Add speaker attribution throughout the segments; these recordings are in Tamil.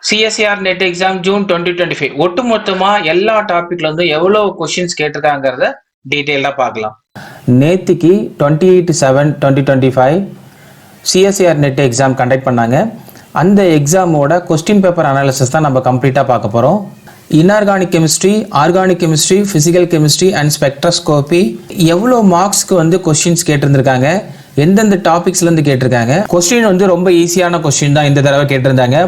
Speaker 1: சிஎஸ்சிஆர் நெட் எக்ஸாம் ஜூன் 2025 ஒட்டுமொத்தமா எல்லா டாபிக்ல இருந்து எவ்வளவு கொஸ்டின்ஸ் கேட்டிருக்காங்கிறத டீட்டெயிலா பார்க்கலாம்.
Speaker 2: நேத்திக்கு 28/7/2025 சிஎஸ்சிஆர் நெட் எக்ஸாம் கண்டக்ட் பண்ணாங்க. அந்த எக்ஸாமோட கொஸ்டின் பேப்பர் அனாலிசிஸ் தான் நம்ம கம்ப்ளீட்டாக பார்க்க போகிறோம். Inorganic chemistry, organic chemistry, physical chemistry and spectroscopy எவ்வளோ மார்க்ஸ்க்கு வந்து கொஸ்டின்ஸ் கேட்டிருந்திருக்காங்க, எந்தெந்த டாபிக்ஸ்லேருந்து கேட்டிருக்காங்க. கொஸ்டின் வந்து ரொம்ப ஈஸியான கொஸ்டின் தான் இந்த தடவை கேட்டிருந்தாங்க.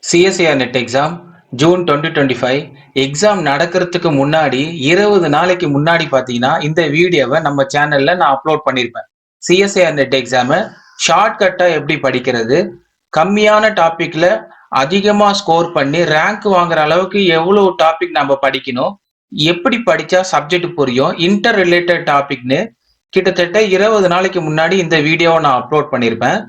Speaker 1: CSCR NET exam June 2025 exam நடக்கிறதுக்கு முன்னாடி 20 நாளைக்கு முன்னாடி பார்த்தீங்கன்னா இந்த வீடியோவை நம்ம சேனல்ல நான் அப்லோட் பண்ணியிருப்பேன். சிஎஸ்சிஆர் நெட் எக்ஸாமை ஷார்ட்கட்டாக எப்படி படிக்கிறது, கம்மியான டாபிக்ல அதிகமாக ஸ்கோர் பண்ணி ரேங்க் வாங்குற அளவுக்கு எவ்வளோ டாபிக் நம்ம படிக்கணும், எப்படி படிச்சா சப்ஜெக்ட் புரியும், இன்டர் ரிலேட்டட் டாபிக்னு கிட்டத்தட்ட 20 நாளைக்கு முன்னாடி இந்த வீடியோவை நான் அப்லோட் பண்ணியிருப்பேன்.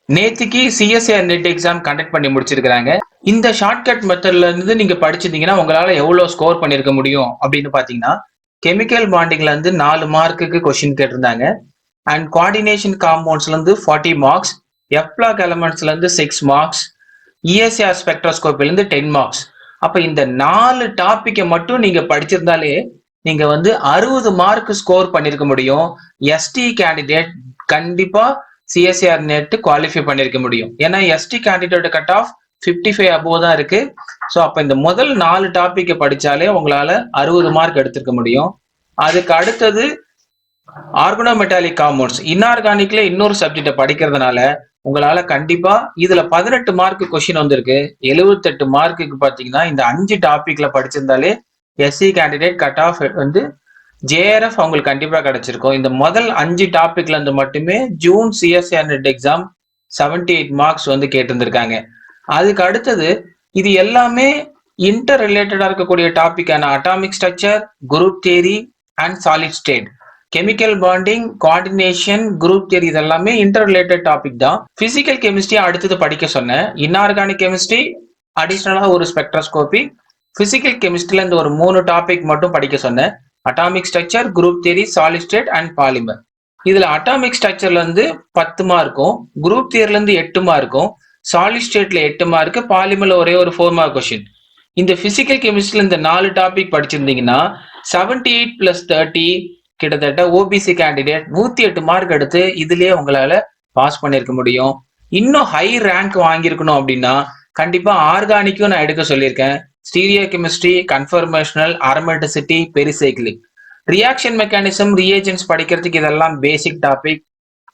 Speaker 1: நேத்திக்கு சிஎஸ்சிஆர் நெட் எக்ஸாம் கண்டக்ட் பண்ணி முடிச்சிருக்கிறாங்க. இந்த ஷார்ட்கட் மெத்தட்ல இருந்து நீங்க படிச்சிருந்தீங்கன்னா உங்களால எவ்வளவு ஸ்கோர் பண்ணிருக்க முடியும் அப்படின்னு பாத்தீங்கன்னா, கெமிக்கல் பாண்டிங்ல இருந்து 4 மார்க்குக்கு கொஸ்டின் கேட்டிருந்தாங்க. அண்ட் கோஆர்டினேஷன் காம்பவுண்ட்ஸ்ல இருந்து 40 மார்க்ஸ், எஃப்லாக் எலமெண்ட்ஸ்ல இருந்து 6 மார்க்ஸ், இஎஸ்ஆர் ஸ்பெக்ட்ரோஸ்கோப்பில இருந்து 10 மார்க்ஸ். அப்ப இந்த 4 டாபிக்கை மட்டும் நீங்க படிச்சிருந்தாலே நீங்க வந்து 60 மார்க் ஸ்கோர் பண்ணிருக்க முடியும். எஸ்டி கேண்டிடேட் கண்டிப்பா சிஎஸ்சிஆர் நெட் குவாலிஃபை பண்ணிருக்க முடியும். ஏன்னா ST candidate cut off 55 above தான் இருக்கு. ஸோ அப்ப இந்த முதல் 4 டாபிக்கை படிச்சாலே உங்களால 60 மார்க் எடுத்திருக்க முடியும். அதுக்கு அடுத்தது ஆர்கனோமெட்டாலிக் காம்பவுண்ட்ஸ், இன்ஆர்கானிக்ல இன்னொரு சப்ஜெக்டை படிக்கிறதுனால உங்களால கண்டிப்பா இதுல 18 மார்க் கொஸ்டின் வந்திருக்கு. 78 மார்க்குக்கு பாத்தீங்கன்னா இந்த 5 டாபிக்ல படிச்சிருந்தாலே எஸ்சி கேண்டிடேட் கட் ஆஃப் வந்து ஜேஆர்எஃப் அவங்களுக்கு கண்டிப்பா கிடைச்சிருக்கும். இந்த முதல் 5 டாபிக்ல இருந்து மட்டுமே June CSIR NET exam 78 marks வந்து கேட்டிருந்திருக்காங்க. அதுக்கு அடுத்தது இது எல்லாமே இன்டர் ரிலேட்டடா இருக்கக்கூடிய டாபிக்கான atomic structure, group theory and solid state, chemical bonding, coordination, group theory இதெல்லாமே இன்டர் ரிலேட்டட் டாபிக் தான். பிசிக்கல் கெமிஸ்ட்ரி அடுத்தது படிக்க சொன்னேன். இன்ஆர்கானிக் கெமிஸ்ட்ரி அடிஷனலா ஒரு ஸ்பெக்ட்ரோஸ்கோபி, பிசிக்கல் கெமிஸ்ட்ரில இந்த ஒரு 3 டாபிக் மட்டும் படிக்க சொன்னேன். Atomic structure, group theory, solid state and polymer. இதுல அட்டாமிக் ஸ்ட்ரக்சர்ல இருந்து 10 மார்க்கும், குரூப் தியரில இருந்து 8 மார்க்கும், சாலிட் ஸ்டேட்ல 8 மார்க், பாலிமர்ல ஒரே ஒரு 4 மார்க் கொஸ்டின். இந்த பிசிக்கல் கெமிஸ்ட்ரில இந்த 4 டாபிக் படிச்சிருந்தீங்கன்னா 78 + 30 கிட்டத்தட்ட ஓபிசி கேண்டிடேட் 108 மார்க் எடுத்து இதுலயே உங்களால பாஸ் பண்ணிருக்க முடியும். இன்னும் ஹை ரேங்க் வாங்கியிருக்கணும் அப்படின்னா கண்டிப்பா ஆர்கானிக்கும் நான் எடுக்க சொல்லியிருக்கேன். Stereochemistry, conformational, aromaticity, pericyclic, reaction mechanism, reagents படிக்கிறதுக்கு இதெல்லாம் பேசிக் டாபிக்.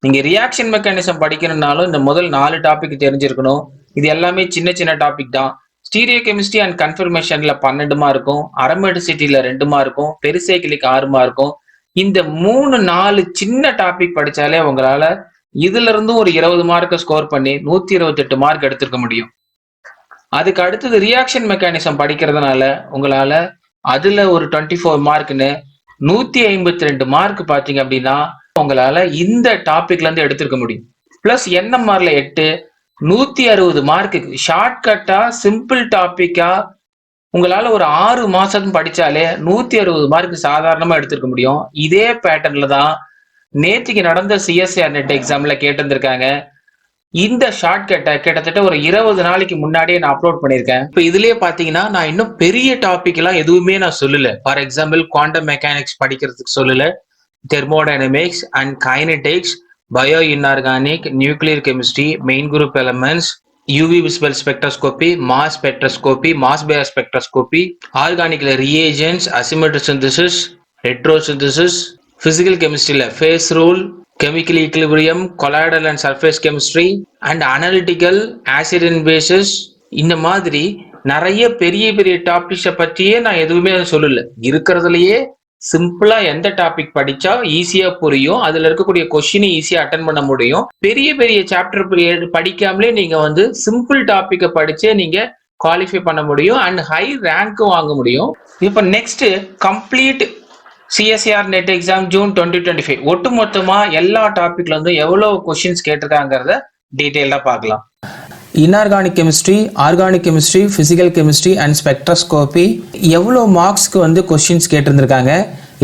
Speaker 1: நீங்க ரியாக்ஷன் மெக்கானிசம் படிக்கணும்னாலும் இந்த முதல் 4 டாபிக் தெரிஞ்சிருக்கணும். இது எல்லாமே சின்ன சின்ன டாபிக் தான். ஸ்டீரியோ கெமிஸ்ட்ரி அண்ட் கன்ஃபர்மேஷன்ல 12 மார்க்கும், அரோமேட்டிசிட்டில 2 மார்க்கும், பெரிசைக்கிளிக் 6 மார்க்கும். இந்த 3-4 சின்ன டாபிக் படிச்சாலே உங்களால இதுல இருந்தும் ஒரு 20 மார்க் ஸ்கோர் பண்ணி 128 மார்க் எடுத்திருக்க முடியும். அதுக்கு அடுத்தது ரியாக்ஷன் மெக்கானிசம் படிக்கிறதுனால உங்களால அதுல ஒரு 24 மார்க்னு 152 மார்க் பாத்தீங்க அப்படின்னா உங்களால இந்த டாபிக்ல இருந்து எடுத்திருக்க முடியும். பிளஸ் என்எம்ஆர்ல 8, 160 மார்க்குக்கு ஷார்ட்கட்டா சிம்பிள் டாபிக்கா உங்களால ஒரு 6 மாசம் படிச்சாலே 160 மார்க் சாதாரணமா எடுத்திருக்க முடியும். இதே பேட்டர்ன்ல தான் நேத்திக்கு நடந்த சிஎஸ்சிஆர் நெட் எக்ஸாம்ல கேட்டிருந்திருக்காங்க. இந்த ஷார்ட்கட்டை கிட்டத்தட்ட ஒரு 20 நாளைக்கு முன்னாடியே நான் அப்லோட் பண்ணியிருக்கேன். இப்போ இதுலயே பாத்தீங்கன்னா நான் இன்னும் பெரிய டாபிக் எல்லாம் எதுவுமே நான் சொல்லல. ஃபார் எக்ஸாம்பிள் குவாண்டம் மெக்கானிக்ஸ் படிக்கிறதுக்கு சொல்லல, thermodynamics and kinetics, bioinorganic, nuclear chemistry, main group elements, UV visible spectroscopy, mass spectroscopy, mass bio spectroscopy, ஆர்கானிக்ல reagents, asymmetric synthesis, heterosynthesis, physical கெமிஸ்ட்ரியில phase rule, chemical equilibrium, colloidal and surface chemistry and analytical acid and bases. இந்த மாதிரி நிறைய பெரிய பெரிய டாபிக்ஸை பற்றியே நான் எதுவுமே சொல்லல. இருக்கிறதுலயே சிம்பிளா எந்த டாபிக் படிச்சா ஈஸியா புரியும், அதுல இருக்கக்கூடிய கொஸ்டினை ஈஸியா அட்டன் பண்ண முடியும், பெரிய பெரிய சாப்டர் படிக்காமலே நீங்க வந்து சிம்பிள் டாபிக்கை படிச்சே நீங்க குவாலிஃபை பண்ண முடியும் அண்ட் ஹை ரேங்க்கும் வாங்க முடியும். இப்போ next complete CSCR NET exam June 2025 ஒட்டுமொத்தமா எல்லா டாபிக்ல இருந்து எவ்வளவு கொஸ்டின்ஸ் கேட்டிருக்காங்கிறத டீட்டெயிலா பார்க்கலாம்.
Speaker 2: Inorganic chemistry, organic chemistry, physical chemistry and spectroscopy எவ்வளோ மார்க்ஸ்க்கு வந்து கொஸ்டின்ஸ் கேட்டிருந்திருக்காங்க,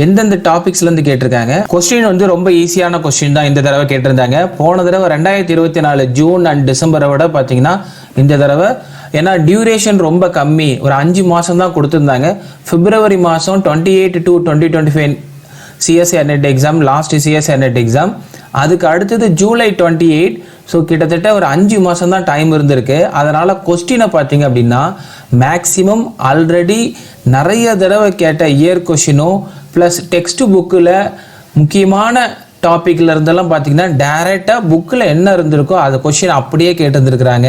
Speaker 2: எந்தெந்த டாபிக்ஸ்ல இருந்து கேட்டிருக்காங்க. கொஸ்டின் வந்து ரொம்ப ஈஸியான கொஸ்டின் தான் இந்த தடவை கேட்டிருந்தாங்க. போன தடவை 2024 ஜூன் அண்ட் டிசம்பரை விட பார்த்தீங்கன்னா இந்த தடவை ஏன்னா டியூரேஷன் ரொம்ப கம்மி, ஒரு 5 மாதம் தான் கொடுத்துருந்தாங்க. பிப்ரவரி மாதம் 28 to 2025 CSIR net exam, last CSIR net exam. அதுக்கு அடுத்தது ஜூலை 28. ஸோ கிட்டத்தட்ட ஒரு 5 மாதம் தான் டைம் இருந்திருக்கு. அதனால் கொஸ்டினை பார்த்தீங்க அப்படின்னா மேக்ஸிமம் ஆல்ரெடி நிறைய தடவை கேட்ட இயர் கொஷினும் ப்ளஸ் டெக்ஸ்ட் புக்கில் முக்கியமான டாப்பிக்கில் இருந்தெல்லாம் பார்த்தீங்கன்னா டைரெக்டாக புக்கில் என்ன இருந்திருக்கோ அதை கொஷின் அப்படியே கேட்டுருந்துருக்குறாங்க.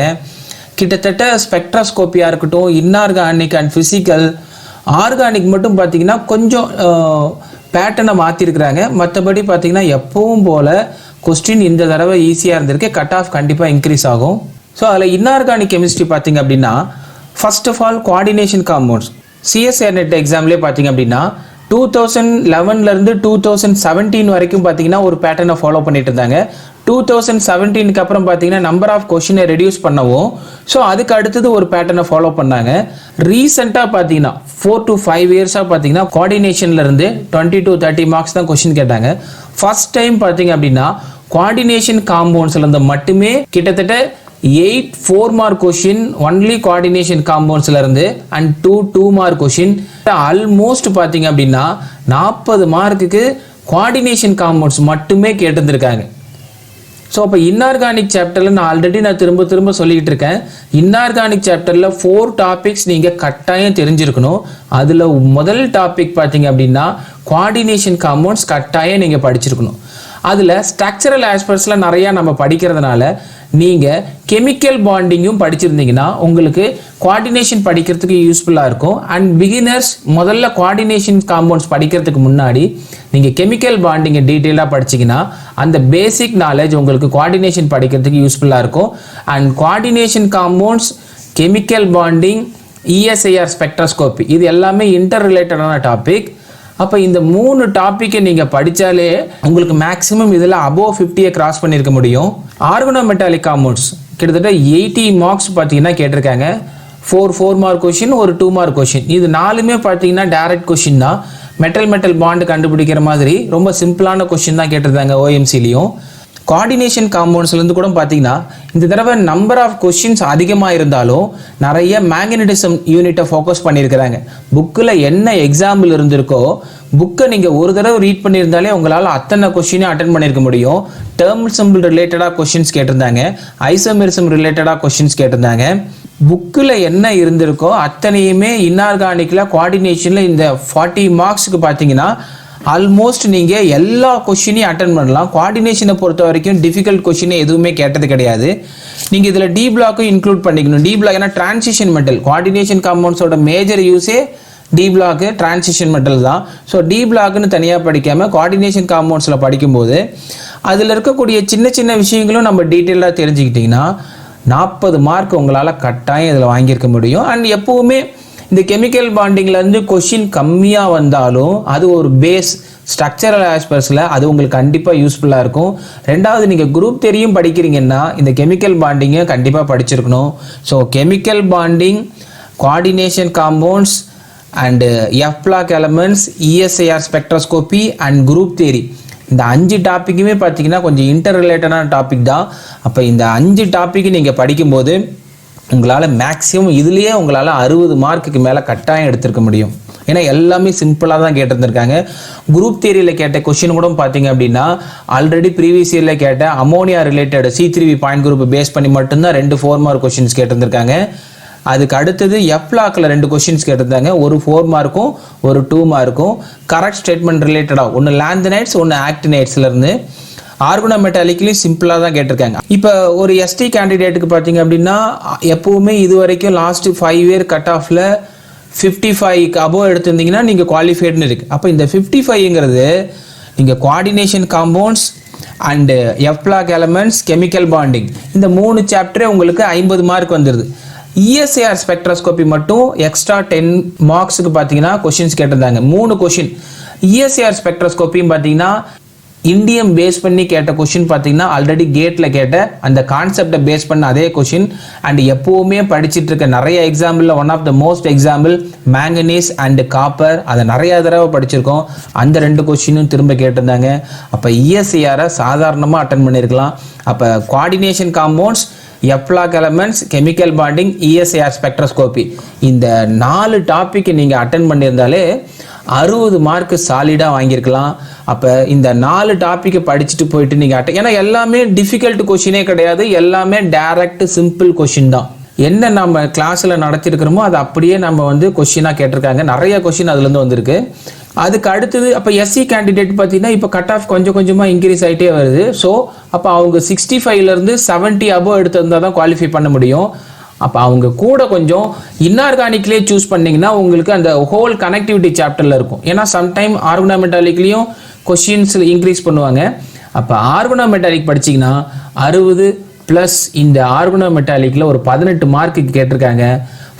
Speaker 2: கிட்டத்தட்ட ஸ்பெக்ட்ரோஸ்கோப்பியாக இருக்கட்டும், இன்ஆர்கானிக் அண்ட் ஃபிசிக்கல், ஆர்கானிக் மட்டும் பார்த்தீங்கன்னா கொஞ்சம் பேட்டர்னை மாற்றிருக்கிறாங்க. மற்றபடி பார்த்தீங்கன்னா எப்பவும் போல் கொஸ்டின் இந்த தடவை ஈஸியாக இருந்திருக்கு. கட் ஆஃப் கண்டிப்பாக இன்க்ரீஸ் ஆகும். ஸோ அதில் இன்ஆர்கானிக் கெமிஸ்ட்ரி பார்த்தீங்க அப்படின்னா first of all coordination compounds CSIR NET எக்ஸாம்லேயே பார்த்தீங்க அப்படின்னா 2011லேருந்து 2017 வரைக்கும் பார்த்தீங்கன்னா ஒரு பேட்டர்னை ஃபாலோ பண்ணிட்டு இருந்தாங்க. 2017க்கு அப்புறம் பார்த்தீங்கன்னா நம்பர் ஆஃப் கொஷினை ரெடியூஸ் பண்ணவும், ஸோ அதுக்கு அடுத்தது ஒரு பேட்டர்னை ஃபாலோ பண்ணாங்க. ரீசெண்டாக பார்த்தீங்கன்னா 4 to 5 இயர்ஸாக பார்த்தீங்கன்னா கோஆர்டினேஷன்லேருந்து 20 to 30 மார்க்ஸ் தான் கொஷின் கேட்டாங்க. ஃபர்ஸ்ட் டைம் பார்த்தீங்க அப்படின்னா கோஆர்டினேஷன் காம்பவுண்ட்ஸ்லேருந்து மட்டுமே கிட்டத்தட்ட 8 4 மார்க் கொஷின் ஒன்லி கோஆர்டினேஷன் காம்பவுண்ட்ஸ்லேருந்து அண்ட் 2 மார்க் கொஷின். ஆல்மோஸ்ட் பார்த்தீங்க அப்படின்னா 40 மார்க்குக்கு கோஆர்டினேஷன் காம்பவுண்ட்ஸ் மட்டுமே கேட்டிருந்திருக்காங்க. ஸோ அப்போ இன்ஆர்கானிக் சாப்டரில் நான் திரும்ப சொல்லிக்கிட்டு இருக்கேன். இன்ஆர்கானிக் சாப்டரில் 4 டாபிக்ஸ் நீங்கள் கட்டாயம் தெரிஞ்சிருக்கணும். அதில் முதல் டாபிக் பார்த்தீங்க அப்படின்னா கோஆர்டினேஷன் காம்பவுண்ட்ஸ் கட்டாயம் நீங்கள் படிச்சிருக்கணும். அதில் ஸ்ட்ரக்சரல் ஆஸ்பெக்ட்ஸில் நிறையா நம்ம படிக்கிறதுனால நீங்கள் கெமிக்கல் பாண்டிங்கும் படிச்சிருந்தீங்கன்னா உங்களுக்கு கோஆர்டினேஷன் படிக்கிறதுக்கு யூஸ்ஃபுல்லாக இருக்கும். அண்ட் பிகினர்ஸ் முதல்ல கோஆர்டினேஷன் காம்பவுண்ட்ஸ் படிக்கிறதுக்கு முன்னாடி நீங்கள் கெமிக்கல் பாண்டிங்கை டீட்டெயிலாக படிச்சிங்கன்னா அந்த பேசிக் நாலேஜ் உங்களுக்கு கோஆர்டினேஷன் படிக்கிறதுக்கு யூஸ்ஃபுல்லாக இருக்கும். And coordination compounds, chemical bonding, ESIR spectroscopy இது எல்லாமே இன்டர் ரிலேட்டடான டாபிக். அப்போ இந்த 3 டாப்பிக்கை நீங்கள் படித்தாலே உங்களுக்கு மேக்ஸிமம் இதில் அபோவ் 50 கிராஸ் பண்ணியிருக்க முடியும். ஆர்கனோமெட்டாலிக் காம்பவுண்ட்ஸ் கிட்டத்தட்ட 80 மார்க்ஸ் பார்த்தீங்கன்னா கேட்டிருக்காங்க. 4 மார்க் கொஷின், ஒரு 2 மார்க் கொஷின். இது 4மே பார்த்தீங்கன்னா டைரக்ட் கொஷின் தான். மெட்டல் பாண்டு கண்டுபிடிக்கிற மாதிரி ரொம்ப சிம்பிளான கொஷின் தான் கேட்டிருந்தாங்க ஓஎம்சிலையும். கோஆர்டினேஷன் காம்பவுண்ட்ஸ்லேருந்து கூட பார்த்தீங்கன்னா இந்த தடவை நம்பர் ஆஃப் கொஷின்ஸ் அதிகமாக இருந்தாலும் நிறைய மேக்னடிசம் யூனிட்டை ஃபோக்கஸ் பண்ணியிருக்கிறாங்க. புக்கில் என்ன எக்ஸாம்பிள் இருந்திருக்கோ புக்கை நீங்கள் ஒரு தடவை ரீட் பண்ணியிருந்தாலே உங்களால் அத்தனை கொஷினையும் அட்டன் பண்ணியிருக்க முடியும். டேர்மல் சிம்பிள் ரிலேட்டடாக கொஷின்ஸ் கேட்டிருந்தாங்க, ஐசோமெரிசம் ரிலேட்டடாக கொஷின்ஸ் கேட்டிருந்தாங்க. புக்கில் என்ன இருந்திருக்கோ அத்தனையுமே இன்ஆர்கானிக்கில் கோஆர்டினேஷனில் இந்த 40 மார்க்ஸுக்கு பார்த்தீங்கன்னா ஆல்மோஸ்ட் நீங்கள் எல்லா கொஷினையும் அட்டன் பண்ணலாம். கோஆர்டினேஷனை பொறுத்த வரைக்கும் டிஃபிகல்ட் கொஷினை எதுவுமே கேட்டது கிடையாது. நீங்கள் இதில் டி பிளாக்கும் இன்க்ளூட் பண்ணிக்கணும். டி பிளாக் ஏன்னா டிரான்சிஷன் மெட்டல், கோஆர்டினேஷன் காம்பவுண்ட்ஸோட மேஜர் யூஸே டி பிளாக்கு டிரான்சிஷன் மெட்டல் தான். ஸோ டி பிளாக்னு தனியாக படிக்காமல் கோஆர்டினேஷன் காம்பவுண்ட்ஸில் படிக்கும்போது அதில் இருக்கக்கூடிய சின்ன சின்ன விஷயங்களும் நம்ம டீட்டெயிலாக தெரிஞ்சுக்கிட்டிங்கன்னா 40 மார்க் உங்களால் கட்டாயம் இதில் வாங்கியிருக்க முடியும். அண்ட் எப்போவுமே இந்த கெமிக்கல் பாண்டிங்லேருந்து கொஷின் கம்மியாக வந்தாலும் அது ஒரு பேஸ் ஸ்ட்ரக்சரல் ஆஸ்பெக்ட்ஸில் அது உங்களுக்கு கண்டிப்பாக யூஸ்ஃபுல்லாக இருக்கும். ரெண்டாவது நீங்கள் குரூப் தெரியும் படிக்கிறீங்கன்னா இந்த கெமிக்கல் பாண்டிங்கை கண்டிப்பாக படிச்சிருக்கணும். So chemical bonding, coordination compounds and f block elements, ESIR spectroscopy and group theory இந்த 5 டாப்பிக்குமே பார்த்தீங்கன்னா கொஞ்சம் இன்டர் ரிலேட்டடான டாபிக் தான். அப்போ இந்த 5 டாப்பிக்கு நீங்கள் படிக்கும்போது உங்களால் மேக்ஸிமம் இதுலேயே உங்களால் 60 மார்க்குக்கு மேலே கட்டாயம் எடுத்திருக்க முடியும். ஏன்னா எல்லாமே சிம்பிளாக தான் கேட்டிருந்துருக்காங்க. குரூப் தியரியில் கேட்ட கொஷின் கூட பார்த்தீங்க அப்படின்னா ஆல்ரெடி ப்ரீவியஸ் இயரில் கேட்ட ammonia related C3V point group base பண்ணி மட்டும்தான் 2 4 மார்க் கொஷின்ஸ் கேட்டிருந்துருக்காங்க. அதுக்கு அடுத்தது எஃப்லாக்கில் 2 கொஷின்ஸ் கேட்டிருந்தாங்க, ஒரு 4 மார்க்கும் ஒரு 2 மார்க்கும். கரெக்ட் ஸ்டேட்மெண்ட் ரிலேட்டடாக ஒன்று லாந்தனைட்ஸ் ஒன்று ஆக்டினைட்ஸ்லேருந்து. ஆர்கனோமெட்டாலிக்லையும் சிம்பிளாக தான் கேட்டிருக்காங்க. இப்போ ஒரு எஸ்டி கேண்டிடேட்டுக்கு பார்த்தீங்க அப்படின்னா எப்போவுமே இது வரைக்கும் லாஸ்ட் 5 இயர் கட் ஆஃபில் 55க்கு அபோவ் எடுத்திருந்தீங்கன்னா நீங்கள் குவாலிஃபைடுன்னு இருக்குது. அப்போ இந்த 55ங்கிறது நீங்கள் coordination compounds and f block elements, chemical bonding இந்த 3 சாப்டரே உங்களுக்கு 50 மார்க் வந்துடுது. இஎஸ்ஐஆர் ஸ்பெக்ட்ரோஸ்கோபி மட்டும் எக்ஸ்ட்ரா 10 மார்க்ஸுக்கு பார்த்தீங்கன்னா கொஷின்ஸ் கேட்டிருந்தாங்க. 3 கொஷின். இஎஸ்ஐஆர் ஸ்பெக்ட்ரோஸ்கோப்பியும் பார்த்தீங்கன்னா இண்டியம் பேஸ் பண்ணி கேட்ட கொஷின் பார்த்தீங்கன்னா ஆல்ரெடி கேட்டில் கேட்ட அந்த கான்செப்டை பேஸ் பண்ண அதே கொஷின். அண்ட் எப்போவுமே படிச்சுட்டு இருக்க நிறைய எக்ஸாம்பிளில் one of the most example manganese and copper, அதை நிறையா தடவை படிச்சிருக்கோம். அந்த 2 கொஷினும் திரும்ப கேட்டிருந்தாங்க. அப்போ இஎஸ்ஐஆரை சாதாரணமாக அட்டன் பண்ணியிருக்கலாம். அப்போ coordination compounds, f block elements, chemical bonding, ESIR spectroscopy. இந்த 4 டாபிக் நீங்கள் அட்டன் பண்ணியிருந்தாலே 60 மார்க் சாலிடாக வாங்கியிருக்கலாம். அப்போ இந்த 4 டாப்பிக்கை படிச்சுட்டு போயிட்டு நீங்கள் ஏன்னா எல்லாமே டிஃபிகல்ட் கொஷினே கிடையாது, எல்லாமே டைரக்ட் சிம்பிள் கொஷின் தான். என்ன நம்ம கிளாஸில் நடத்திருக்கிறோமோ அதை அப்படியே நம்ம வந்து கொஷினாக கேட்டிருக்காங்க. நிறைய கொஷின் அதுலேருந்து வந்திருக்கு. அதுக்கு அடுத்தது அப்போ எஸ்சி கேண்டிடேட் பார்த்தீங்கன்னா இப்போ கட் ஆஃப் கொஞ்சம் கொஞ்சமாக இன்க்ரீஸ் ஆகிட்டே வருது. ஸோ அப்போ அவங்க 65லேருந்து 70 அபோவ் எடுத்திருந்தால் தான் குவாலிஃபை பண்ண முடியும். அப்போ அவங்க கூட கொஞ்சம் இன்ஆர்கானிக்லேயே சூஸ் பண்ணிங்கன்னா உங்களுக்கு அந்த ஹோல் கனெக்டிவிட்டி சாப்டரில் இருக்கும். ஏன்னா சம்டைம் ஆர்கனோமெட்டாலிக்லேயும் கொஷின்ஸ் இன்க்ரீஸ் பண்ணுவாங்க. அப்போ ஆர்கனோமெட்டாலிக் படிச்சிங்கன்னா 60 ப்ளஸ் இந்த ஆர்கனோமெட்டாலிக்கில் ஒரு 18 மார்க்குக்கு கேட்டிருக்காங்க.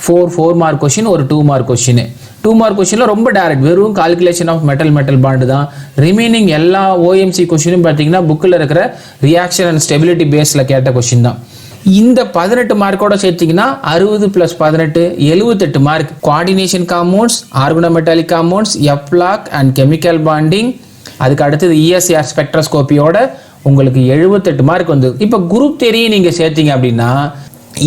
Speaker 2: 4 மார்க் கொஷின், ஒரு 2 மார்க் கொஷின். 2 மார்க் கொஷினில் ரொம்ப டைரக்ட், வெறும் கால்குலேஷன் ஆஃப் மெட்டல் பாண்டு தான். ரிமைனிங் எல்லா OMC கொஷினும் பார்த்தீங்கன்னா புக்கில் இருக்கிற ரியாக்ஷன் அண்ட் ஸ்டெபிலிட்டி பேஸில் கேட்ட கொஷின் தான். இந்த 18 மார்க்கோட சேர்த்திங்கன்னா 60 + 18 78 மார்க். Coordination compounds, organometallic compounds, f block and chemical bonding, அதுக்கு அடுத்தது ESIR ஸ்பெக்ட்ரோஸ்கோபியோட உங்களுக்கு 78 மார்க் வந்து. இப்போ குரூப் தியரியை நீங்கள் சேர்த்தீங்க அப்படின்னா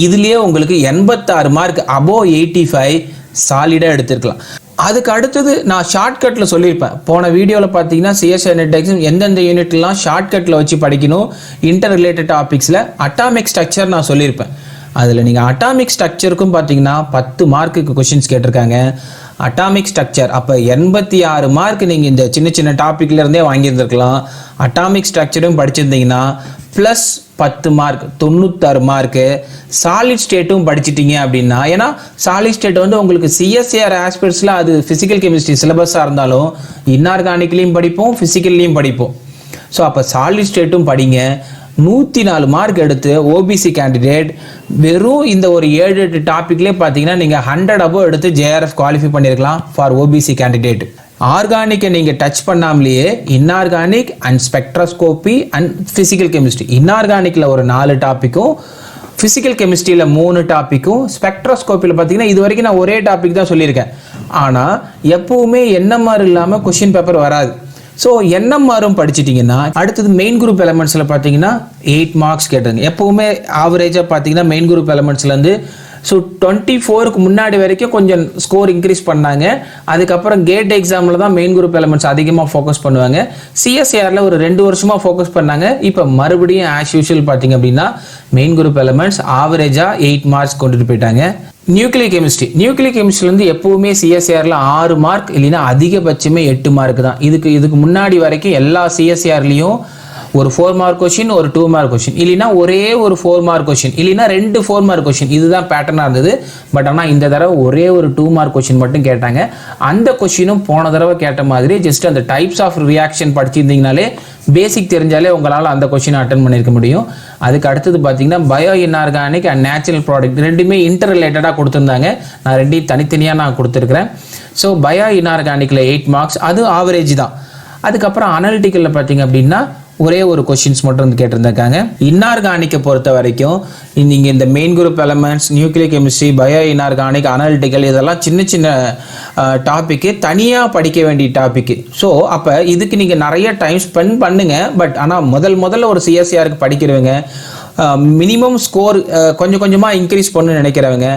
Speaker 2: இதுலேயே உங்களுக்கு 86 மார்க், அபோவ் 85 சாலிடாக எடுத்துருக்கலாம். அதுக்கு அடுத்தது நான் ஷார்ட்கட்டில் சொல்லியிருப்பேன். போன வீடியோவில் பார்த்தீங்கன்னா CSIR NET எக்ஸாம் எந்தெந்த யூனிட்லாம் ஷார்ட்கட்டில் வச்சு படிக்கணும், இன்டர் ரிலேட்டட் டாபிக்ஸில் அட்டாமிக் ஸ்ட்ரக்சர் நான் சொல்லியிருப்பேன். அதில் நீங்கள் அட்டாமிக் ஸ்ட்ரக்சருக்கும் பார்த்தீங்கன்னா 10 மார்க்குக்கு கொஷின்ஸ் கேட்டிருக்காங்க. அட்டாமிக் ஸ்ட்ரக்சர் அப்போ 86 மார்க் நீங்கள் இந்த சின்ன சின்ன டாப்பிக்லேருந்தே வாங்கியிருந்துருக்கலாம். அட்டாமிக் ஸ்ட்ரக்சரும் படிச்சிருந்தீங்கன்னா ப்ளஸ் 10 மார்க், 96 மார்க்கு. சாலிட் ஸ்டேட்டும் படிச்சிட்டிங்க அப்படின்னா, ஏன்னா சாலிட் ஸ்டேட் வந்து உங்களுக்கு CSIR ஆஸ்பெக்ட்ஸில் அது ஃபிசிக்கல் கெமிஸ்ட்ரி சிலபஸாக இருந்தாலும் இன்ஆர்கானிக்லேயும் படிப்போம், ஃபிசிக்கல்லையும் படிப்போம். ஸோ அப்போ சாலிட் ஸ்டேட்டும் படிங்க. 104 மார்க் எடுத்து OBC கேண்டிடேட் வெறும் இந்த ஒரு 7-8 டாப்பிக்லேயே பார்த்தீங்கன்னா நீங்கள் 100 அபோவ் எடுத்து JRF குவாலிஃபை பண்ணியிருக்கலாம் ஃபார் OBC கேண்டிடேட். ஆர்கானிக்கை நீங்கள் டச் பண்ணாமலேயே inorganic and spectroscopy and physical chemistry, இன்ஆர்கானிக்கில் ஒரு 4 டாப்பிக்கும், ஃபிசிக்கல் கெமிஸ்ட்ரியில் 3 டாப்பிக்கும், ஸ்பெக்ட்ரோஸ்கோப்பியில் பார்த்தீங்கன்னா இது வரைக்கும் நான் ஒரே டாபிக் தான் சொல்லியிருக்கேன். ஆனால் எப்பவுமே NMR இல்லாமல் கொஷின் பேப்பர் வராது. ஸோ NMRம் படிச்சிட்டிங்கன்னா அடுத்தது மெயின் குரூப் எலமெண்ட்ஸில் பார்த்தீங்கன்னா 8 மார்க்ஸ் கேட்டுருங்க. எப்போவுமே ஆவரேஜாக பார்த்தீங்கன்னா மெயின் குரூப் எலமெண்ட்ஸ்லேருந்து ஸோ 24க்கு முன்னாடி வரைக்கும் கொஞ்சம் ஸ்கோர் இன்க்ரீஸ் பண்ணாங்க. அதுக்கப்புறம் கேட் எக்ஸாமில் தான் மெயின் குரூப் எலமெண்ட்ஸ் அதிகமாக ஃபோக்கஸ் பண்ணுவாங்க. CSIRல ஒரு 2 வருஷமாக ஃபோக்கஸ் பண்ணாங்க. இப்போ மறுபடியும் ஆஸ் யூஷுவல் பார்த்தீங்க அப்படின்னா மெயின் குரூப் எலமெண்ட்ஸ் ஆவரேஜாக 8 மார்க்ஸ் கொண்டுட்டு போயிட்டாங்க. நியூக்ளியர் கெமிஸ்ட்ரிலேருந்து எப்போவுமே CSIRல 6 மார்க் இல்லைன்னா அதிகபட்சமே 8 மார்க் தான். இதுக்கு முன்னாடி வரைக்கும் எல்லா CSIRலையும் ஒரு 4 மார்க் கொஷின், ஒரு 2 மார்க் கொஷின், இல்லைன்னா ஒரே ஒரு 4 மார்க் கொஷின், இல்லைன்னா 2 4 மார்க் கொஷின், இதுதான் பேட்டர்னாக இருந்தது. பட் ஆனால் இந்த தடவை ஒரே ஒரு 2 மார்க் கொஷின் மட்டும் கேட்டாங்க. அந்த கொஷினும் போன தடவை கேட்ட மாதிரி ஜஸ்ட் அந்த டைப்ஸ் ஆஃப் ரியாக்ஷன் படிச்சிருந்தீங்கனாலே, பேசிக் தெரிஞ்சாலே உங்களால் அந்த கொஷினை அட்டன் பண்ணியிருக்க முடியும். அதுக்கு அடுத்தது பார்த்தீங்கன்னா bio inorganic and natural product ரெண்டுமே இன்டர் ரிலேட்டடாக கொடுத்துருந்தாங்க. நான் ரெண்டையும் தனித்தனியாக நான் கொடுத்துருக்குறேன். ஸோ பயோ இன்ஆர்கானிக்கில் 8 மார்க்ஸ், அது ஆவரேஜ் தான். அதுக்கப்புறம் அனலிட்டிக்கலில் பார்த்தீங்க அப்படின்னா ஒரே ஒரு கொஷின்ஸ் மட்டும் வந்து கேட்டிருந்திருக்காங்க. இன்ஆர்கானிக்கை பொறுத்த வரைக்கும் நீங்கள் இந்த main group elements, nuclear chemistry, bio inorganic, analytical இதெல்லாம் சின்ன சின்ன டாப்பிக்கு, தனியாக படிக்க வேண்டிய டாப்பிக்கு. ஸோ அப்போ இதுக்கு நீங்கள் நிறைய டைம் ஸ்பெண்ட் பண்ணுங்கள். பட் ஆனால் முதல்ல ஒரு CSIRக்கு படிக்கிறவங்க மினிமம் ஸ்கோர் கொஞ்சம் கொஞ்சமாக இன்க்ரீஸ் பண்ணணும்னு நினைக்கிறவங்க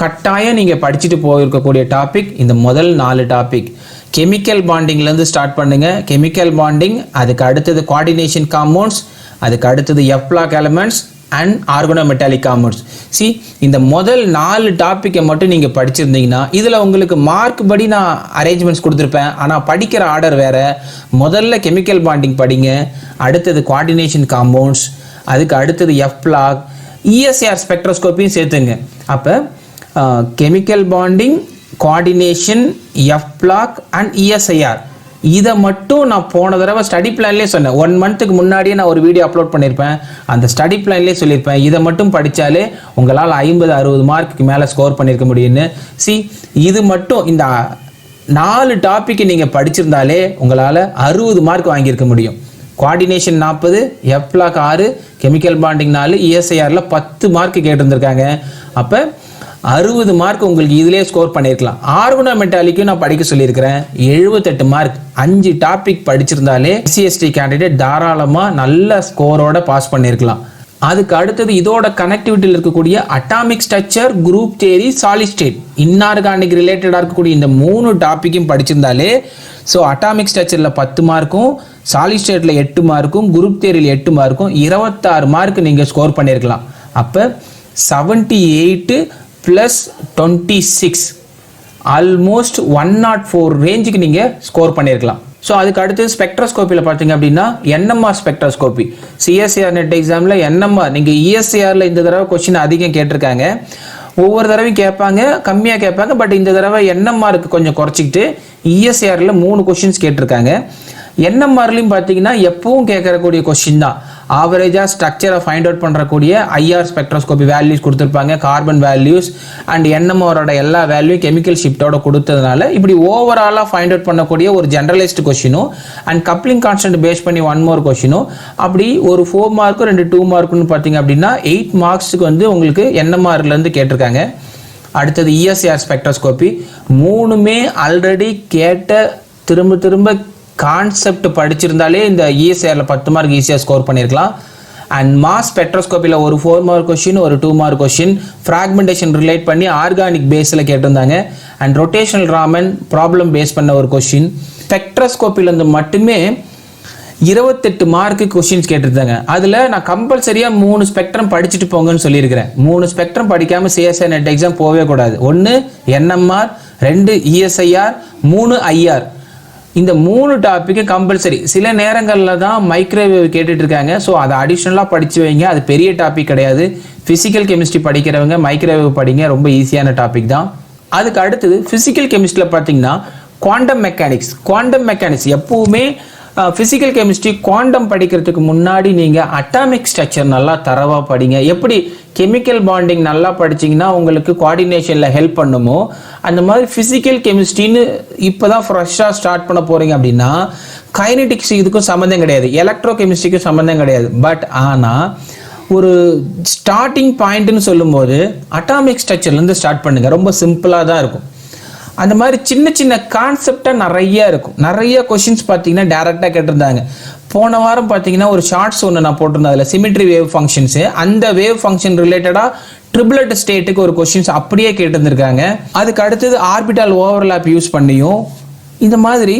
Speaker 2: கட்டாயம் நீங்கள் படிச்சுட்டு போயிருக்கக்கூடிய டாபிக் இந்த முதல் 4 டாபிக். கெமிக்கல் பாண்டிங்லேருந்து ஸ்டார்ட் பண்ணுங்கள். கெமிக்கல் பாண்டிங், அதுக்கு அடுத்தது கோஆர்டினேஷன் காம்பவுண்ட்ஸ், அதுக்கு அடுத்தது எப்லாக் எலமெண்ட்ஸ் அண்ட் ஆர்கனோமெட்டாலிக் காம்பவுண்ட்ஸ். இந்த முதல் 4 டாப்பிக்கை மட்டும் நீங்கள் படிச்சிருந்தீங்கன்னா இதில் உங்களுக்கு மார்க் படி நான் அரேஞ்ச்மெண்ட்ஸ் கொடுத்துருப்பேன். ஆனால் படிக்கிற ஆர்டர் வேறு. முதல்ல கெமிக்கல் பாண்டிங் படிங்க, அடுத்தது கோஆர்டினேஷன் காம்பவுண்ட்ஸ், அதுக்கு அடுத்தது எப்லாக், ESIR ஸ்பெக்ட்ரோஸ்கோப்பியும் சேர்த்துங்க. அப்போ chemical bonding, coordination, f block and ESIR இதை மட்டும் நான் போன தடவை ஸ்டடி பிளான்லேயே சொன்னேன். 1 மந்த்துக்கு முன்னாடியே நான் ஒரு வீடியோ அப்லோட் பண்ணியிருப்பேன். அந்த ஸ்டடி பிளான்லேயே சொல்லியிருப்பேன், இதை மட்டும் படித்தாலே உங்களால் 50-60 மார்க்குக்கு மேலே ஸ்கோர் பண்ணியிருக்க முடியும்னு. இது மட்டும் இந்த 4 டாப்பிக்கு நீங்கள் படிச்சிருந்தாலே உங்களால் 60 மார்க் வாங்கியிருக்க முடியும். கோஆர்டினேஷன் 40, எப்லாக் 6, கெமிக்கல் பாண்டிங் 4, ESIRல 10 மார்க் கேட்டிருந்திருக்காங்க. அப்போ 60 மார்க் உங்களுக்கு இதிலே ஸ்கோர் பண்ணியிருக்கலாம். ஆர்கனோமெட்டாலிக்கும் நான் படிக்க சொல்லியிருக்கிறேன், 78 மார்க். 5 டாபிக் படிச்சிருந்தாலே SC/ST கேண்டிடேட் தாராளமாக நல்ல ஸ்கோரோட பாஸ் பண்ணியிருக்கலாம். அதுக்கு அடுத்தது இதோட கனெக்டிவிட்டியில் இருக்கக்கூடிய atomic structure, group theory, solid state, inorganic ரிலேட்டடாக இருக்கக்கூடிய இந்த 3 டாப்பிக்கும் படிச்சிருந்தாலே ஸோ அட்டாமிக் ஸ்ட்ரக்சரில் 10 மார்க்கும், சாலிட் ஸ்டேட்டில் 8 மார்க்கும், குரூப் தியரியில் 8 மார்க்கும், 26 மார்க் நீங்கள் ஸ்கோர் பண்ணியிருக்கலாம். அப்போ 78 + 26 ஆல்மோஸ்ட் 104 ரேஞ்சுக்கு நீங்கள் ஸ்கோர் பண்ணியிருக்கலாம். ஸோ அதுக்கு அடுத்து ஸ்பெக்ட்ரோஸ்கோப்பியில் பார்த்தீங்க அப்படின்னா என்எம்ஆர் ஸ்பெக்ட்ரோஸ்கோப்பி, சிஎஸ்சிஆர் நெட் எக்ஸாமில் என்எம்ஆர் நீங்கள் இஎஸ்சிஆரில் இந்த தடவை கொஸ்டின் அதிகம் கேட்டிருக்காங்க. ஒவ்வொரு தடவையும் கேட்பாங்க, கம்மியாக கேட்பாங்க. பட் இந்த தடவை என்எம்ஆருக்கு கொஞ்சம் குறைச்சிக்கிட்டு இஎஸ்சிஆரில் 3 கொஸ்டின்ஸ் கேட்டிருக்காங்க. என்எம்ஆர்லையும் பார்த்தீங்கன்னா எப்பவும் கேட்கக்கூடிய கொஸ்டின் தான். ஆவரேஜாக ஸ்ட்ரக்சரை ஃபைண்ட் அவுட் பண்ணுறக்கூடிய ஐஆர் ஸ்பெக்ட்ரோஸ்கோபி வேல்யூஸ் கொடுத்துருப்பாங்க, கார்பன் வேல்யூஸ் அண்ட் என்எம்ஆரோட எல்லா வேல்யூ கெமிக்கல் ஷிஃப்டோட கொடுத்ததுனால இப்படி ஓவராலாக ஃபைண்ட் அவுட் பண்ணக்கூடிய ஒரு ஜென்ரலைஸ்டு கொஸ்டினும் அண்ட் கப்ளிங் கான்ஸ்டன்ட் பேஸ் பண்ணி 1 மோர் கொஸ்டினும் அப்படி ஒரு 4 மார்க்கும் 2 மார்க்குன்னு பார்த்தீங்க அப்படின்னா 8 மார்க்ஸுக்கு வந்து உங்களுக்கு என்எம்ஆர்லேருந்து கேட்டிருக்காங்க. அடுத்தது இஎஸ்சிஆர் ஸ்பெக்ட்ரோஸ்கோபி, 3மே ஆல்ரெடி கேட்ட திரும்ப கான்செப்ட் படிச்சிருந்தாலே இந்த இஎஸ்சிஆரில் 10 மார்க் ஈஸியாக ஸ்கோர் பண்ணியிருக்கலாம். அண்ட் மாஸ் ஸ்பெக்ட்ரோஸ்கோப்பியில் ஒரு 4 மார்க் கொஸ்டின், ஒரு 2 மார்க் கொஸ்டின் ஃப்ராக்மெண்டேஷன் ரிலேட் பண்ணி ஆர்கானிக் பேஸில் கேட்டிருந்தாங்க. And rotational Raman problem base பண்ண ஒரு கொஸ்டின். ஸ்பெக்ட்ரோஸ்கோப்பிலேருந்து மட்டுமே 28 மார்க்கு கொஸ்டின்ஸ் கேட்டிருந்தாங்க. அதில் நான் கம்பல்சரியாக 3 ஸ்பெக்ட்ரம் படிச்சுட்டு போங்கன்னு சொல்லியிருக்கிறேன். 3 ஸ்பெக்ட்ரம் படிக்காமல் சிஎஸ்ஐ நெட் எக்ஸாம் போகவே கூடாது. 1 என்எம்ஆர், 2 இஎஸ்ஐஆர், 3 ஐஆர். இந்த 3 டாப்பிக்கு கம்பல்சரி. சில நேரங்களில் தான் மைக்ரோவேவ் கேட்டுட்டு இருக்காங்க. ஸோ அதை அடிஷ்னலாக படித்து வைங்க. அது பெரிய டாபிக் கிடையாது. ஃபிசிக்கல் கெமிஸ்ட்ரி படிக்கிறவங்க மைக்ரோவேவ் படிங்க, ரொம்ப ஈஸியான டாபிக் தான். அதுக்கு அடுத்தது ஃபிசிக்கல் கெமிஸ்ட்ரியில் பார்த்தீங்கன்னா குவாண்டம் மெக்கானிக்ஸ் எப்பவுமே ஃபிசிக்கல் கெமிஸ்ட்ரி குவாண்டம் படிக்கிறதுக்கு முன்னாடி நீங்கள் அட்டாமிக் ஸ்ட்ரக்சர் நல்லா தரவாக படிங்க. எப்படி கெமிக்கல் பாண்டிங் நல்லா படிச்சிங்கன்னா உங்களுக்கு கோஆர்டினேஷனில் ஹெல்ப் பண்ணுமோ அந்த மாதிரி ஃபிசிக்கல் கெமிஸ்ட்ரின்னு இப்போ தான் ஃப்ரெஷ்ஷாக ஸ்டார்ட் பண்ண போகிறீங்க அப்படின்னா கைனடிக்ஸ் இதுக்கும் சம்மந்தம் கிடையாது, எலக்ட்ரோ கெமிஸ்ட்ரிக்கும் சம்மந்தம் கிடையாது. பட் ஆனால் ஒரு ஸ்டார்டிங் பாயிண்ட்னு சொல்லும்போது அட்டாமிக் ஸ்ட்ரக்சர்லேருந்து ஸ்டார்ட் பண்ணுங்கள். ரொம்ப சிம்பிளாக தான் இருக்கும். அந்த மாதிரி சின்ன கான்செப்டாக நிறைய இருக்கும். நிறைய கொஷின்ஸ் பார்த்தீங்கன்னா டேரெக்டாக கேட்டிருந்தாங்க. போன வாரம் பார்த்தீங்கன்னா ஒரு ஷார்ட்ஸ் ஒன்று நான் போட்டிருந்தேன். அதில் சிமெட்ரி வேவ் ஃபங்க்ஷன்ஸு, அந்த வேவ் ஃபங்க்ஷன் ரிலேட்டடாக ட்ரிபிளட் ஸ்டேட்டுக்கு ஒரு கொஷின்ஸ் அப்படியே கேட்டிருந்திருக்காங்க. அதுக்கு அடுத்தது ஆர்பிட்டால் ஓவர்லாப் யூஸ் பண்ணியும் இந்த மாதிரி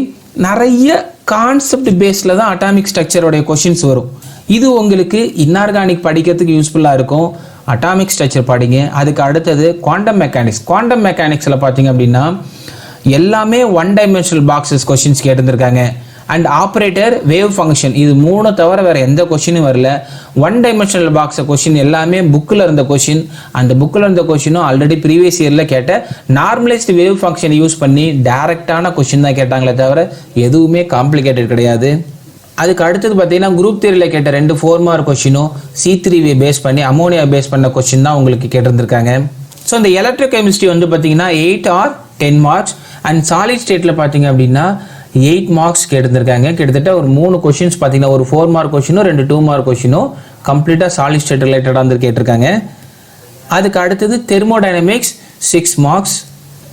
Speaker 2: நிறைய கான்செப்ட் பேஸில் தான் அட்டாமிக் ஸ்ட்ரக்சரோடைய கொஷின்ஸ் வரும். இது உங்களுக்கு இன்ஆர்கானிக் படிக்கிறதுக்கு யூஸ்ஃபுல்லாக இருக்கும். அட்டாமிக் ஸ்ட்ரக்சர் படிங்க. அதுக்கு அடுத்தது குவாண்டம் மெக்கானிக்ஸில் பார்த்தீங்க அப்படின்னா எல்லாமே 1 டைமென்ஷனல் பாக்ஸஸ் கொஷின்ஸ் கேட்டிருந்திருக்காங்க. அண்ட் ஆப்ரேட்டர், வேவ் ஃபங்க்ஷன், இது 3 தவிர வேறு எந்த கொஷினும் வரல. 1 டைமென்ஷனல் பாக்ஸ் கொஷின் எல்லாமே புக்கில் இருந்த கொஷின். அந்த புக்கில் இருந்த கொஷினும் ஆல்ரெடி ப்ரீவியஸ் இயரில் கேட்ட நார்மலைஸ்டு வேவ் ஃபங்க்ஷன் யூஸ் பண்ணி டைரக்டான கொஷின் தான் கேட்டாங்களே தவிர எதுவுமே காம்ப்ளிகேட்டட் கிடையாது. அதுக்கு அடுத்தது பார்த்தீங்கன்னா குரூப் தியரியில் கேட்ட 2 4 மார்க் கொஷினும் C3வை பேஸ் பண்ணி அமோனியா பேஸ் பண்ண கொஷின் தான் உங்களுக்கு கேட்டிருந்திருக்காங்க. ஸோ இந்த எலக்ட்ரோ கெமிஸ்ட்ரி வந்து பார்த்தீங்கன்னா 8 or 10 மார்க்ஸ் அண்ட் சாலிட் ஸ்டேட்டில் பார்த்தீங்க அப்படின்னா 8 மார்க்ஸ் கேட்டிருந்திருக்காங்க. கிட்டத்தட்ட ஒரு 3 கொஷின்ஸ் பார்த்தீங்கன்னா ஒரு 4 மார்க் கொஷினும் 2 2 மார்க் கொஷினும் கம்ப்ளீட்டாக சாலிட் ஸ்டேட் ரிலேட்டடாக வந்து கேட்டிருக்காங்க. அதுக்கு அடுத்தது தெர்மோடைனமிக்ஸ் 6 மார்க்ஸ்,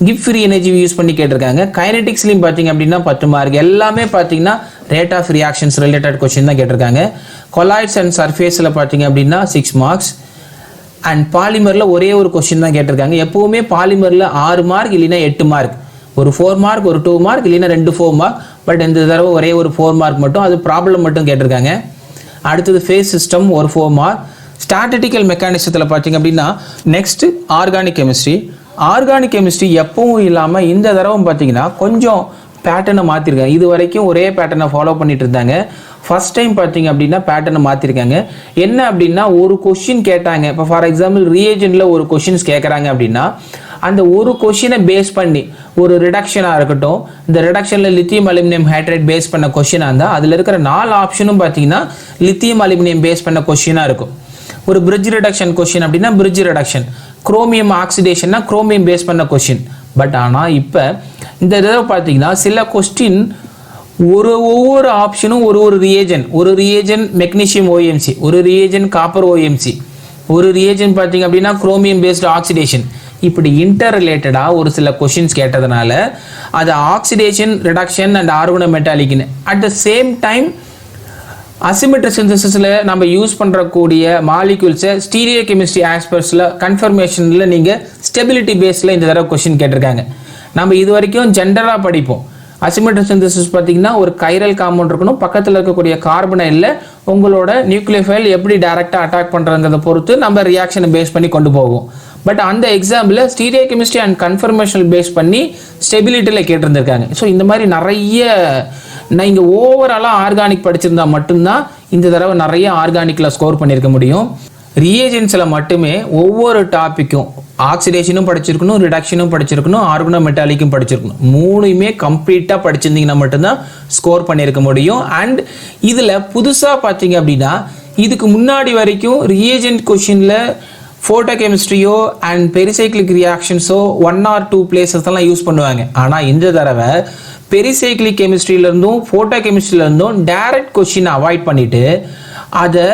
Speaker 2: கிவ் ஃப்ரீ எனர்ஜி யூஸ் பண்ணி கேட்டிருக்காங்க. கைனடிக்ஸ்லையும் பார்த்தீங்க அப்படின்னா 10 மார்க். எல்லாமே பார்த்தீங்கன்னா rate of reactions related question தான் கேட்டிருக்காங்க. கொலாய்ட்ஸ் அண்ட் சர்ஃபேஸில் பார்த்தீங்க அப்படின்னா 6 மார்க்ஸ் அண்ட் பாலிமரில் ஒரே ஒரு கொஸ்டின் தான் கேட்டிருக்காங்க. எப்போவுமே பாலிமரில் 6 மார்க் இல்லைன்னா 8 மார்க், ஒரு 4 மார்க், ஒரு 2 மார்க், இல்லைன்னா 2 4 மார்க். பட் இந்த தடவை ஒரே ஒரு 4 மார்க் மட்டும், அது ப்ராப்ளம் மட்டும் கேட்டிருக்காங்க. அடுத்தது ஃபேஸ் சிஸ்டம் ஒரு 4 மார்க். ஸ்டாட்டிஸ்டிக்கல் மெக்கானிசத்தில் பார்த்தீங்க அப்படின்னா நெக்ஸ்ட் ஆர்கானிக் கெமிஸ்ட்ரி எப்பவும் இல்லாமல் இந்த தடவை பார்த்தீங்கன்னா கொஞ்சம் பேட்டர்னை மாற்றிருக்காங்க. இது வரைக்கும் ஒரே பேட்டர்னை ஃபாலோ பண்ணிட்டு இருந்தாங்க. ஃபர்ஸ்ட் டைம் பார்த்தீங்க அப்படின்னா பேட்டர்னை மாற்றிருக்காங்க. என்ன அப்படின்னா ஒரு கொஷின் கேட்டாங்க. இப்போ ஃபார் எக்ஸாம்பிள் ரியேஜென்ட்டில் ஒரு கொஷின்ஸ் கேட்குறாங்க அப்படின்னா அந்த ஒரு கொஷினை பேஸ் பண்ணி ஒரு ரிடக்ஷனாக இருக்கட்டும், இந்த ரிடக்ஷனில் லித்தியம் அலுமினியம் ஹைட்ரேட் பேஸ் பண்ண கொஷினாக இருந்தால் அதில் இருக்கிற 4 ஆப்ஷனும் பார்த்தீங்கன்னா லித்தியம் அலுமினியம் பேஸ் பண்ண கொஷினாக இருக்கும். ஒரு பிரிட்ஜ் ரிடக்ஷன் கொஷின் அப்படின்னா பிரிட்ஜ் ரிடக்ஷன், குரோமியம் ஆக்சிடேஷன்னா குரோமியம் பேஸ் பண்ண கொஷின். பட் ஆனால் இப்போ இந்த தடவை பார்த்தீங்கன்னா சில கொஸ்டின் ஒவ்வொரு ஆப்ஷனும் ஒரு ரியேஜன் மெக்னீசியம் ஓஎம்சி, ஒரு ரியேஜன் காப்பர் ஓஎம்சி, ஒரு ரியேஜன் பார்த்தீங்க அப்படின்னா குரோமியம் பேஸ்டு ஆக்சிடேஷன். இப்படி இன்டர் ரிலேட்டடாக ஒரு சில கொஷின்ஸ் கேட்டதுனால அது ஆக்சிடேஷன், ரிடக்ஷன் அண்ட் ஆர்கனோமெட்டாலிக்னு at the same time asymmetry சிந்தசிஸில் நம்ம யூஸ் பண்ணுறக்கூடிய மாலிக்யூல்ஸை ஸ்டீரியோ கெமிஸ்ட்ரி ஆஸ்பெக்ட்ஸில் கன்ஃபர்மேஷனில் நீங்கள் ஸ்டெபிலிட்டி பேஸில் இந்த தடவை கொஷின் கேட்டிருக்காங்க. நம்ம இது வரைக்கும் ஜென்ரலாக படிப்போம். அசிமெட்ரி சிந்தசிஸ் பார்த்தீங்கன்னா ஒரு கைரல் காம்பவுண்ட் இருக்கணும், பக்கத்தில் இருக்கக்கூடிய கார்பனைடில் உங்களோட நியூக்ளியோஃபைல் எப்படி டைரெக்டாக அட்டாக் பண்ணுறங்கிறத பொறுத்து நம்ம ரியாக்ஷனை பேஸ் பண்ணி கொண்டு போவோம். பட் அந்த example stereochemistry and conformational base பண்ணி ஸ்டெபிலிட்டியில் கேட்டிருந்திருக்காங்க. ஸோ இந்த மாதிரி நிறைய நீங்கள் ஓவராலாக ஆர்கானிக் படிச்சிருந்தா மட்டும்தான் இந்த தடவை நிறைய ஆர்கானிக்கில் ஸ்கோர் பண்ணியிருக்க முடியும். ரியேஜென்ட்ஸில் மட்டுமே ஒவ்வொரு டாப்பிக்கும் ஆக்சிடேஷனும் படிச்சிருக்கணும், ரிடக்ஷனும் படிச்சிருக்கணும், ஆர்கனோ மெட்டாலிக்கும் படிச்சிருக்கணும். மூணுமே கம்ப்ளீட்டாக படிச்சிருந்தீங்கன்னா மட்டும்தான் ஸ்கோர் பண்ணியிருக்க முடியும். அண்ட் இதில் புதுசாக பார்த்தீங்க அப்படின்னா இதுக்கு முன்னாடி வரைக்கும் ரியேஜென்ட் கொஷினில் ஃபோட்டோ கெமிஸ்ட்ரியோ அண்ட் பெரிசைக்ளிக் ரியாக்ஷன்ஸோ 1 or 2 பிளேசஸ் எல்லாம் யூஸ் பண்ணுவாங்க. ஆனால் இந்த தடவை பெரிசைக்ளிக் கெமிஸ்ட்ரியிலேருந்தும் ஃபோட்டோ கெமிஸ்ட்ரியிலேருந்தும் டைரக்ட் கொஷினை அவாய்ட் பண்ணிவிட்டு அதை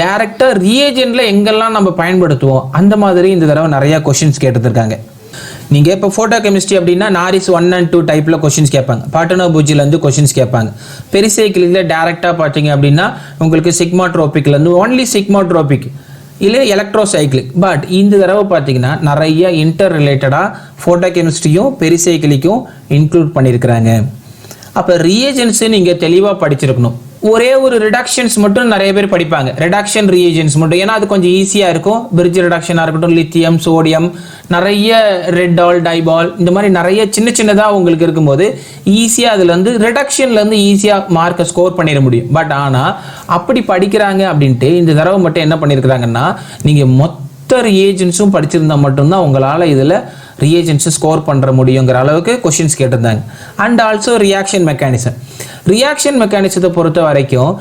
Speaker 2: டைரெக்டாக ரியேஜென்ட்டில் எங்கெல்லாம் நம்ம பயன்படுத்துவோம் அந்த மாதிரி இந்த தடவை நிறையா கொஷின்ஸ் கேட்டுருக்காங்க. நீங்கள் இப்போ ஃபோட்டோ கெமிஸ்ட்ரி அப்படின்னா நாரிஸ் 1 and 2 டைப்பில் கொஷின்ஸ் கேட்பாங்க. பாட்டனோபூஜிலேருந்து கொஷின்ஸ் கேட்பாங்க. பெரிசைக்ளிக்கில் டேரெக்டாக பார்த்தீங்க அப்படின்னா உங்களுக்கு சிக்மாட்ரோபிக்லேருந்து ஒன்லி சிக்மாட்ரோபிக் இல்லை எலக்ட்ரோசைக்ளிக். பட் இந்த தடவை பார்த்தீங்கன்னா நிறைய இன்டர் ரிலேட்டடாக ஃபோட்டோ கெமிஸ்ட்ரியும் பெரிசைக்ளிக்கும் இன்க்ளூட் பண்ணியிருக்கிறாங்க. அப்போ ரியேஜென்ட்ஸு நீங்கள் தெளிவாக படிச்சிருக்கணும். ஒரே ஒரு ரிடக்ஷன்ஸ் மட்டும் நிறைய பேர் படிப்பாங்க, ரிடக்ஷன் ரியேஜென்ட்ஸ் மட்டும், ஏன்னா அது கொஞ்சம் ஈஸியாக இருக்கும். பிரிட்ஜ் ரிடக்ஷனாக இருக்கட்டும், லித்தியம், சோடியம், நிறைய ரெட்டால், டைபால், இந்த மாதிரி நிறைய சின்ன சின்னதாக உங்களுக்கு இருக்கும்போது ஈஸியாக அதில் வந்து ரிடக்ஷன்லேருந்து ஈஸியாக மார்க்கை ஸ்கோர் பண்ணிட முடியும். பட் ஆனால் அப்படி படிக்கிறாங்க அப்படின்ட்டு இந்த தடவை மட்டும் என்ன பண்ணியிருக்கிறாங்கன்னா நீங்கள் மொத்த ரியேஜென்ட்ஸும் படிச்சிருந்தால் மட்டும்தான் உங்களால் இதில் ரியேஜென்ட்ஸை ஸ்கோர் பண்ணுற முடியுங்கிற அளவுக்கு கொஷின்ஸ் கேட்டிருந்தாங்க. And also reaction mechanism. Reaction மெக்கானிசத்தை பொறுத்த வரைக்கும்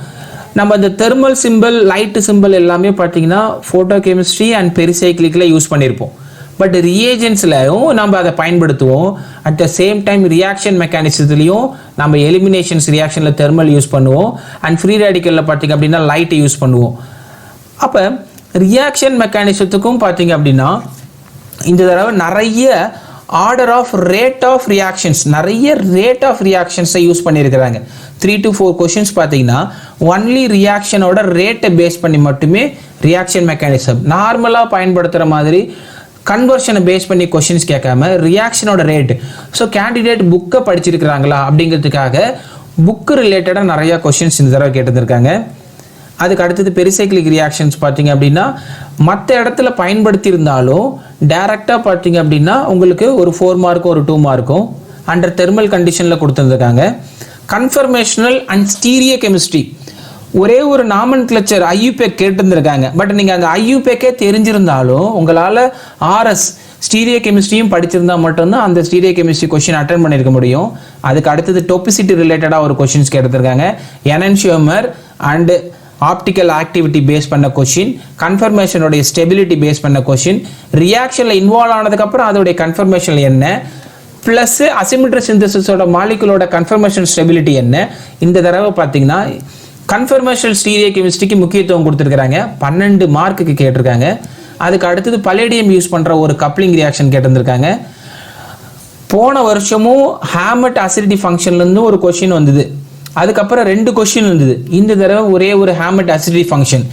Speaker 2: நம்ம இந்த தெர்மல் சிம்பிள், லைட்டு சிம்பிள் எல்லாமே பார்த்தீங்கன்னா ஃபோட்டோ கெமிஸ்ட்ரி அண்ட் பெரிசைக்ளிக்கில் யூஸ் பண்ணியிருப்போம். பட் ரியேஜென்ட்ஸ்லையும் நம்ம அதை பயன்படுத்துவோம். At the same time reaction மெக்கானிசத்துலேயும் நம்ம எலிமினேஷன்ஸ் ரியாக்ஷனில் தெர்மல் யூஸ் பண்ணுவோம். அண்ட் ஃப்ரீ ரேடிக்கலில் பார்த்தீங்க அப்படின்னா லைட்டு யூஸ் பண்ணுவோம். அப்போ ரியாக்ஷன் மெக்கானிசத்துக்கும் பார்த்தீங்க அப்படின்னா இந்த தடவை நிறைய order of rate of reactions, நிறைய ரேட் ஆஃப் ரியாக்ஷன்ஸை யூஸ் பண்ணியிருக்கிறாங்க. 3 to 4 கொஷின்ஸ் பார்த்தீங்கன்னா ஒன்லி ரியாக்ஷனோட ரேட்டை பேஸ் பண்ணி மட்டுமே ரியாக்ஷன் மெக்கானிசம். நார்மலாக பயன்படுத்துகிற மாதிரி கன்வர்ஷனை பேஸ் பண்ணி கொஷின்ஸ் கேட்காம ரியாக்ஷனோட ரேட்டு. ஸோ கேண்டிடேட் புக்கை படிச்சிருக்கிறாங்களா அப்படிங்கிறதுக்காக புக்கு ரிலேட்டடாக நிறையா கொஷின்ஸ் இந்த தடவை கேட்டுருக்காங்க. அதுக்கு அடுத்தது பெரிசைக்ளிக் ரியாக்ஷன்ஸ் பார்த்தீங்க அப்படின்னா மற்ற இடத்துல பயன்படுத்தி இருந்தாலும் டைரெக்டாக பார்த்தீங்க அப்படின்னா உங்களுக்கு ஒரு 4 மார்க்கும் ஒரு 2 மார்க்கும் அண்டர் தெர்மல் கண்டிஷனில் கொடுத்துருந்துருக்காங்க. கன்ஃபர்மேஷனல் அண்ட் ஸ்டீரியோ கெமிஸ்ட்ரி ஒரே ஒரு நாமன் கிளச்சர் ஐயூபேக் கேட்டுருந்துருக்காங்க. பட் நீங்கள் அந்த ஐயூபேக்கே தெரிஞ்சிருந்தாலும் உங்களால் ஆர்எஸ் ஸ்டீரியோ கெமிஸ்ட்ரியும் படிச்சிருந்தால் மட்டும்தான் அந்த ஸ்டீரியோ கெமிஸ்ட்ரி கொஷின் அட்டன் பண்ணியிருக்க முடியும். அதுக்கு அடுத்தது டொபிசிட்டி ரிலேட்டடாக ஒரு கொஷின்ஸ் கேட்டுருக்காங்க. எனன்ஷியோமர் அண்டு ஆப்டிக்கல் ஆக்டிவிட்டி பேஸ் பண்ண கொஷின், கன்ஃபர்மேஷனுடைய ஸ்டெபிலிட்டி பேஸ் பண்ண கொஷின், ரியாக்ஷனில் இன்வால்வ் ஆனதுக்கப்புறம் அதோடைய கன்ஃபர்மேஷன் என்ன, ப்ளஸ் அசிமெட்ரி சிந்தசிஸோட மாலிகுலோட கன்ஃபர்மேஷன் ஸ்டெபிலிட்டி என்ன. இந்த தடவை பார்த்தீங்கன்னா கன்ஃபர்மேஷனல் ஸ்டீரியோ கெமிஸ்ட்ரிக்கு முக்கியத்துவம் கொடுத்துருக்காங்க. 12 மார்க்குக்கு கேட்டிருக்காங்க. அதுக்கு அடுத்தது பலேடியம் யூஸ் பண்ணுற ஒரு கப்ளிங் ரியாக்ஷன் கேட்டிருந்திருக்காங்க. போன வருஷமும் ஹேமட் அசிடிட்டி ஃபங்க்ஷன்லேருந்து ஒரு கொஷின் வந்தது. அதுக்கப்புறம் 2 கொஷின் இருந்தது. இந்த தடவை ஒரே ஒரு ஹேமட் அசிடிட்டி ஃபங்க்ஷன்.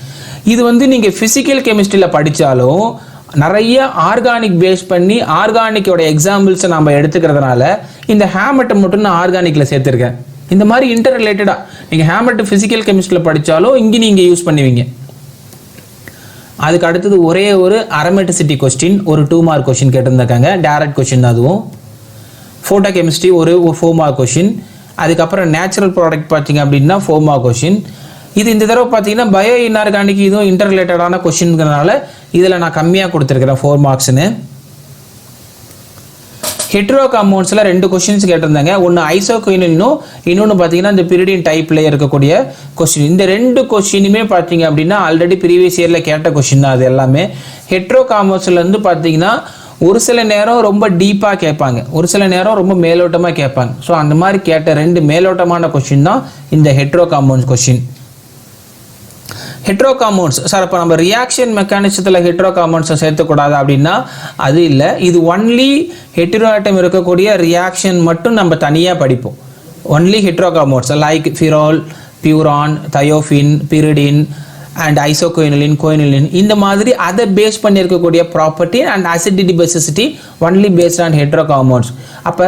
Speaker 2: இது வந்து நீங்கள் ஃபிசிக்கல் கெமிஸ்ட்ரியில் படித்தாலும் நிறைய ஆர்கானிக் பேஸ் பண்ணி ஆர்கானிக்கோட எக்ஸாம்பிள்ஸை நம்ம எடுத்துக்கிறதுனால இந்த ஹேமட்டை மட்டும் நான் ஆர்கானிக்கில் சேர்த்துருக்கேன். இந்த மாதிரி இன்டர் ரிலேட்டடாக நீங்கள் ஹேமட் ஃபிசிக்கல் கெமிஸ்ட்ரியில் படித்தாலும் இங்கே நீங்கள் யூஸ் பண்ணுவீங்க. அதுக்கு அடுத்தது ஒரே ஒரு அரமெட்டிசிட்டி கொஸ்டின், ஒரு 2 மார்க் கொஷின் கேட்டிருந்தாங்க. டைரக்ட் கொஷின் அதுவும். ஃபோட்டோ கெமிஸ்ட்ரி ஒரு 4 மார்க் கொஷின். அதுக்கப்புறம் நேச்சுரல் ப்ராடக்ட் பார்த்தீங்க அப்படின்னா 4 மார்க் கொஷின். இது இந்த தடவை பார்த்தீங்கன்னா பயோ இன்ஆர்கானிக் இதுவும் இன்டர் ரிலேட்டடான கொஷின்கிறனால இதில் நான் கம்மியாக கொடுத்துருக்கிறேன் 4 மார்க்ஸ்னு. ஹெட்ரோ காம்பவுண்ட்ஸில் 2 கொஷின்ஸ் கேட்டிருந்தாங்க. ஒன்று ஐசோகுயினும் இன்னொன்று பார்த்தீங்கன்னா இந்த பிரிடின் டைப்பில் இருக்கக்கூடிய கொஷின். இந்த 2 கொஷினுமே பார்த்தீங்க அப்படின்னா ஆல்ரெடி ப்ரீவியஸ் இயரில் கேட்ட கொஷின் தான் அது எல்லாமே. ஹெட்ரோ காம்பவுண்ட்ஸ்லேருந்து பார்த்தீங்கன்னா ஒரு சில நேரம் ரொம்ப டீப்பாக கேட்பாங்க, ஒரு சில நேரம் ரொம்ப மேலோட்டமாக கேட்பாங்க. ஸோ அந்த மாதிரி கேட்ட 2 மேலோட்டமான கொஷின் தான் இந்த hetero compounds question. Hetero compounds sir இப்போ நம்ம ரியாக்ஷன் மெக்கானிசத்தில் ஹெட்ரோ காம்பவுண்ட்ஸை சேர்த்துக்கூடாது அப்படின்னா அது இல்லை. இது ஒன்லி ஹெட்ரோ ஆட்டம் இருக்கக்கூடிய ரியாக்ஷன் மட்டும் நம்ம தனியாக படிப்போம். Only hetero compounds like pyrrole, furan, thiophene, pyridine and isoquinoline, quinoline, இந்த மாதிரி அதை பேஸ் பண்ணியிருக்கக்கூடிய property and acidity basicity only based on hetero compounds. அப்போ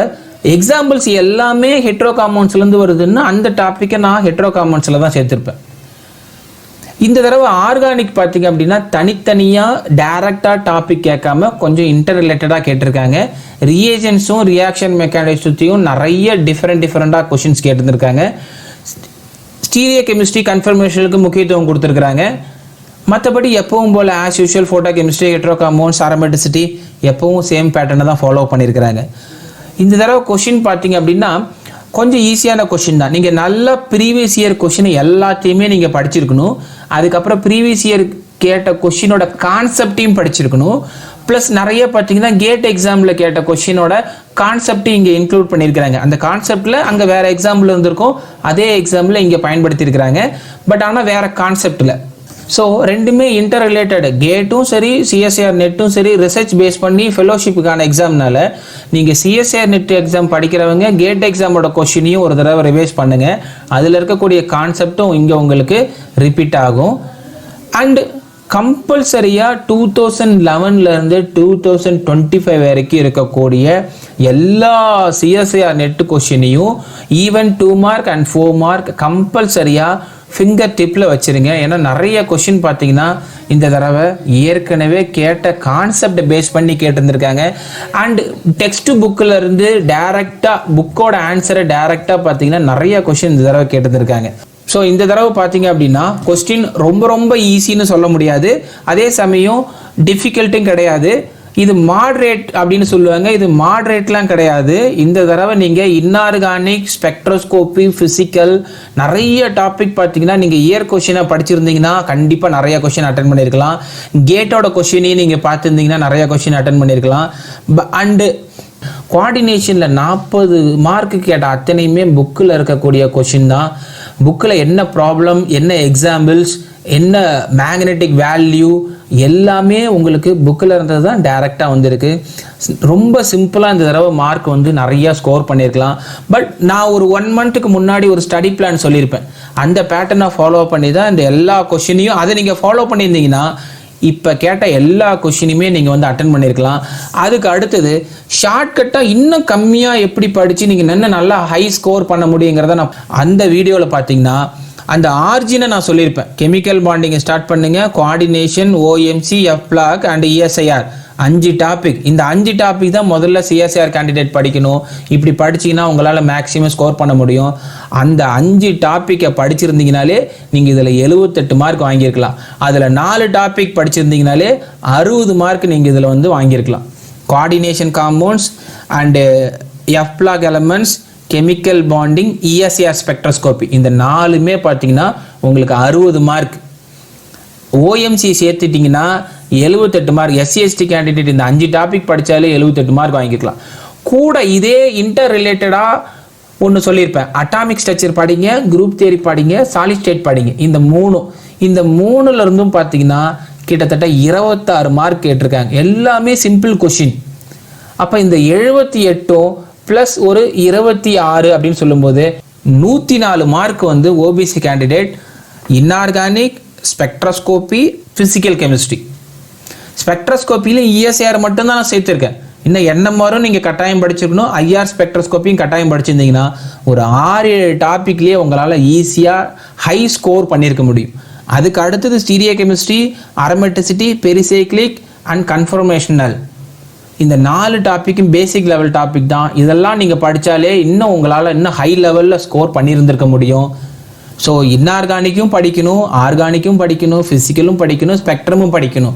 Speaker 2: எக்ஸாம்பிள்ஸ் எல்லாமே ஹெட்ரோ காம்பவுண்ட்ஸ்லேருந்து வருதுன்னா அந்த டாப்பிக்கை நான் ஹெட்ரோ காம்பவுண்ட்ஸில் தான் சேர்த்துருப்பேன். இந்த தடவை ஆர்கானிக் பார்த்தீங்க அப்படின்னா தனித்தனியாக டைரக்டாக டாபிக் கேட்காம கொஞ்சம் இன்டர் ரிலேட்டடாக கேட்டிருக்காங்க. ரியேஜன்ஸும் ரியாக்ஷன் மெக்கானிசத்தையும் நிறைய டிஃப்ரெண்ட்டாக கொஷின்ஸ் கேட்டுருக்காங்க. ஸ்டீரியோ கெமிஸ்ட்ரி கன்ஃபர்மேஷனுக்கு முக்கியத்துவம் கொடுத்துருக்குறாங்க. மற்றபடி எப்பவும் போல் as usual photochemistry, hetero compounds, aromaticity எப்பவும் சேம் பேட்டர்னை தான் ஃபாலோ பண்ணியிருக்கிறாங்க. இந்த தடவை கொஷின் பார்த்தீங்க அப்படின்னா கொஞ்சம் ஈஸியான கொஷின் தான். நீங்கள் நல்ல ப்ரீவியஸ் இயர் கொஷினை எல்லாத்தையுமே நீங்கள் படிச்சிருக்கணும். அதுக்கப்புறம் ப்ரீவியஸ் இயர் கேட்ட கொஷினோட கான்செப்டையும் படிச்சிருக்கணும். ப்ளஸ் நிறைய பார்த்தீங்கன்னா கேட் எக்ஸாமில் கேட்ட கொஷினோட கான்செப்டையும் இங்கே இன்க்ளூட் பண்ணியிருக்கிறாங்க. அந்த கான்செப்டில் அங்கே வேறு எக்ஸாம்பிள் இருந்திருக்கும், அதே எக்ஸாமில் இங்கே பயன்படுத்தியிருக்கிறாங்க. பட் ஆனால் வேறு கான்செப்டில். ஸோ ரெண்டுமே இன்டர் ரிலேட்டட். கேட்டும் சரி, சிஎஸ்ஐஆர் நெட்டும் சரி, ரிசர்ச் பேஸ் பண்ணி ஃபெலோஷிப்புக்கான எக்ஸாம்னால நீங்கள் சிஎஸ்ஐஆர் நெட் எக்ஸாம் படிக்கிறவங்க கேட் எக்ஸாமோட கொஷினையும் ஒரு தடவை ரிவைஸ் பண்ணுங்கள். அதில் இருக்கக்கூடிய கான்செப்டும் இங்கே உங்களுக்கு ரிப்பீட் ஆகும். அண்ட் கம்பல்சரியாக 2011லேருந்து 2025 வரைக்கும் இருக்கக்கூடிய எல்லா சிஎஸ்ஐஆர் நெட் கொஷினையும் ஈவன் 2 மார்க் அண்ட் 4 மார்க் கம்பல்சரியாக ஃபிங்கர் டிப்பில் வச்சுருங்க. ஏன்னா நிறைய கொஷின் பார்த்தீங்கன்னா இந்த தடவை ஏற்கனவே கேட்ட கான்செப்டை பேஸ் பண்ணி கேட்டிருந்துருக்காங்க. அண்ட் டெக்ஸ்ட் புக்கில் இருந்து டைரெக்டாக புக்கோட ஆன்சரை டைரெக்டாக பார்த்தீங்கன்னா நிறைய கொஷின் இந்த தடவை கேட்டிருந்துருக்காங்க. ஸோ இந்த தடவை பார்த்தீங்க அப்படின்னா கொஸ்டின் ரொம்ப ஈஸின்னு சொல்ல முடியாது, அதே சமயம் டிஃபிகல்ட்டும் கிடையாது. இது மாட்ரேட் அப்படின்னு சொல்லுவாங்க, இது மாட்ரேட்லாம் கிடையாது. இந்த தடவை நீங்கள் இன்ஆர்கானிக், ஸ்பெக்ட்ரோஸ்கோப்பி, ஃபிசிக்கல் நிறைய டாபிக் பார்த்தீங்கன்னா நீங்கள் இயர் கொஷினாக படிச்சிருந்தீங்கன்னா கண்டிப்பாக நிறைய கொஷின் அட்டன் பண்ணியிருக்கலாம். கேட்டோட கொஷினையும் நீங்கள் பார்த்துருந்தீங்கன்னா நிறைய கொஷின் அட்டன் பண்ணியிருக்கலாம். அண்டு கோஆர்டினேஷனில் 40 மார்க்கு கேட்ட அத்தனையுமே புக்கில் இருக்கக்கூடிய கொஷின் தான். புக்கில் என்ன ப்ராப்ளம், என்ன எக்ஸாம்பிள்ஸ், என்ன மேக்னெட்டிக் வேல்யூ எல்லாமே உங்களுக்கு புக்கில் இருந்தது தான் டைரெக்டாக வந்திருக்கு. ரொம்ப சிம்பிளாக இந்த தடவை மார்க் வந்து நிறையா ஸ்கோர் பண்ணியிருக்கலாம். பட் நான் ஒரு 1 மந்த்துக்கு முன்னாடி ஒரு ஸ்டடி பிளான் சொல்லியிருப்பேன். அந்த பேட்டர்னை ஃபாலோ பண்ணி தான் இந்த எல்லா கொஷினையும் அதை நீங்கள் ஃபாலோ பண்ணியிருந்தீங்கன்னா இப்போ கேட்ட எல்லா கொஷினுமே நீங்கள் வந்து அட்டன் பண்ணியிருக்கலாம். அதுக்கு அடுத்தது ஷார்ட்கட்டாக இன்னும் கம்மியாக எப்படி படித்து நீங்கள் நல்லா ஹை ஸ்கோர் பண்ண முடியுங்கிறத நான் அந்த வீடியோவில் பார்த்தீங்கன்னா அந்த ஆர்ஜினை நான் சொல்லியிருப்பேன். கெமிக்கல் பாண்டிங்கை ஸ்டார்ட் பண்ணுங்க, கோஆர்டினேஷன், ஓஎம்சி, எஃப்லாக் அண்ட் இஎஸ்ஐஆர் 5 டாபிக். இந்த 5 டாபிக் தான் முதல்ல சிஎஸ்ஐஆர் கேண்டிடேட் படிக்கணும். இப்படி படிச்சிங்கன்னா உங்களால் மேக்ஸிமம் ஸ்கோர் பண்ண முடியும். அந்த 5 டாப்பிக்கை படிச்சிருந்தீங்கனாலே நீங்கள் இதில் 78 மார்க் வாங்கியிருக்கலாம். அதில் 4 டாபிக் படிச்சிருந்தீங்கனாலே 60 மார்க் நீங்கள் இதில் வந்து வாங்கியிருக்கலாம். Coordination compounds and f block elements, chemical bonding, ESIR spectroscopy, இந்த 4மே பார்த்தீங்கன்னா உங்களுக்கு 60 மார்க். ஓஎம்சி சேர்த்துட்டிங்கன்னா 78 மார்க். எஸ்சிஎஸ்டி கேண்டிடேட் இந்த 5 டாபிக் படித்தாலே 78 மார்க் வாங்கிக்கலாம். கூட இதே இன்டர் ரிலேட்டடாக ஒன்று சொல்லியிருப்பேன். அட்டாமிக் ஸ்ட்ரக்சர் படிங்க, குரூப் தியரி படிங்க, சாலிட் ஸ்டேட் படிங்க. இந்த மூணுலேருந்தும் பார்த்தீங்கன்னா கிட்டத்தட்ட 26 மார்க் கேட்டிருக்காங்க. எல்லாமே சிம்பிள் கொஷின். அப்போ இந்த 78 ப்ளஸ் ஒரு 26 அப்படின்னு சொல்லும்போது 104 மார்க் வந்து OBC candidate inorganic, spectroscopy, physical chemistry. ஸ்பெக்ட்ரோஸ்கோப்பியில் இஎஸ்ஐஆர் மட்டும்தான் நான் சேர்த்துருக்கேன். இன்னும் என்எம்ஆரும் நீங்கள் கட்டாயம் படிச்சிருக்கணும். ஐஆர் ஸ்பெக்ட்ரோஸ்கோப்பியும் கட்டாயம் படிச்சிருந்தீங்கன்னா ஒரு 6-7 டாப்பிக்லேயே உங்களால் ஈஸியாக ஹை ஸ்கோர் பண்ணியிருக்க முடியும். அதுக்கு அடுத்தது stereochemistry, aromaticity, pericyclic and conformational. இந்த 4 டாப்பிக்கும் பேசிக் லெவல் டாபிக் தான். இதெல்லாம் நீங்கள் படித்தாலே இன்னும் உங்களால் இன்னும் ஹை லெவலில் ஸ்கோர் பண்ணியிருந்திருக்க முடியும். ஸோ இன்ஆர்கானிக்கும் படிக்கணும், ஆர்கானிக்கும் படிக்கணும், ஃபிசிக்கலும் படிக்கணும், ஸ்பெக்ட்ரமும் படிக்கணும்,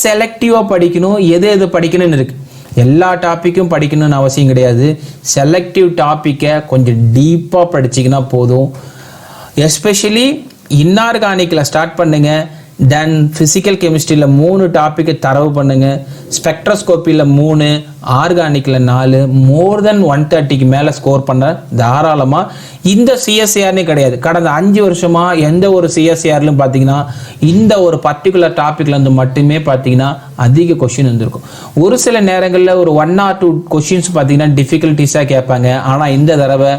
Speaker 2: செலக்டிவாக படிக்கணும். எது படிக்கணும்னு இருக்குது. எல்லா டாப்பிக்கும் படிக்கணும்னு அவசியம் கிடையாது. செலக்டிவ் டாப்பிக்கை கொஞ்சம் டீப்பாக படிச்சிங்கன்னா போதும். எஸ்பெஷலி இன்ஆர்கானிக்கில் ஸ்டார்ட் பண்ணுங்கள். தென் ஃபிசிக்கல் கெமிஸ்ட்ரியில் 3 டாப்பிக்கை தரவு பண்ணுங்கள். ஸ்பெக்ட்ரோஸ்கோப்பியில் 3, ஆர்கானிக்கில் 4, மோர் தென் 130க்கு மேலே ஸ்கோர் பண்ண தாராளமாக இந்த சிஎஸ்ஏஆர்னே கிடையாது. கடந்த 5 வருஷமாக எந்த ஒரு சிஎஸ்ஏஆர்லையும் பார்த்தீங்கன்னா இந்த ஒரு பர்டிகுலர் டாப்பிக்லேருந்து மட்டுமே பார்த்தீங்கன்னா அதிக கொஷின் வந்திருக்கும். ஒரு சில நேரங்களில் ஒரு 1 or 2 கொஷின்ஸ் பார்த்தீங்கன்னா டிஃபிகல்ட்டிஸாக கேட்பாங்க. ஆனால் இந்த தடவை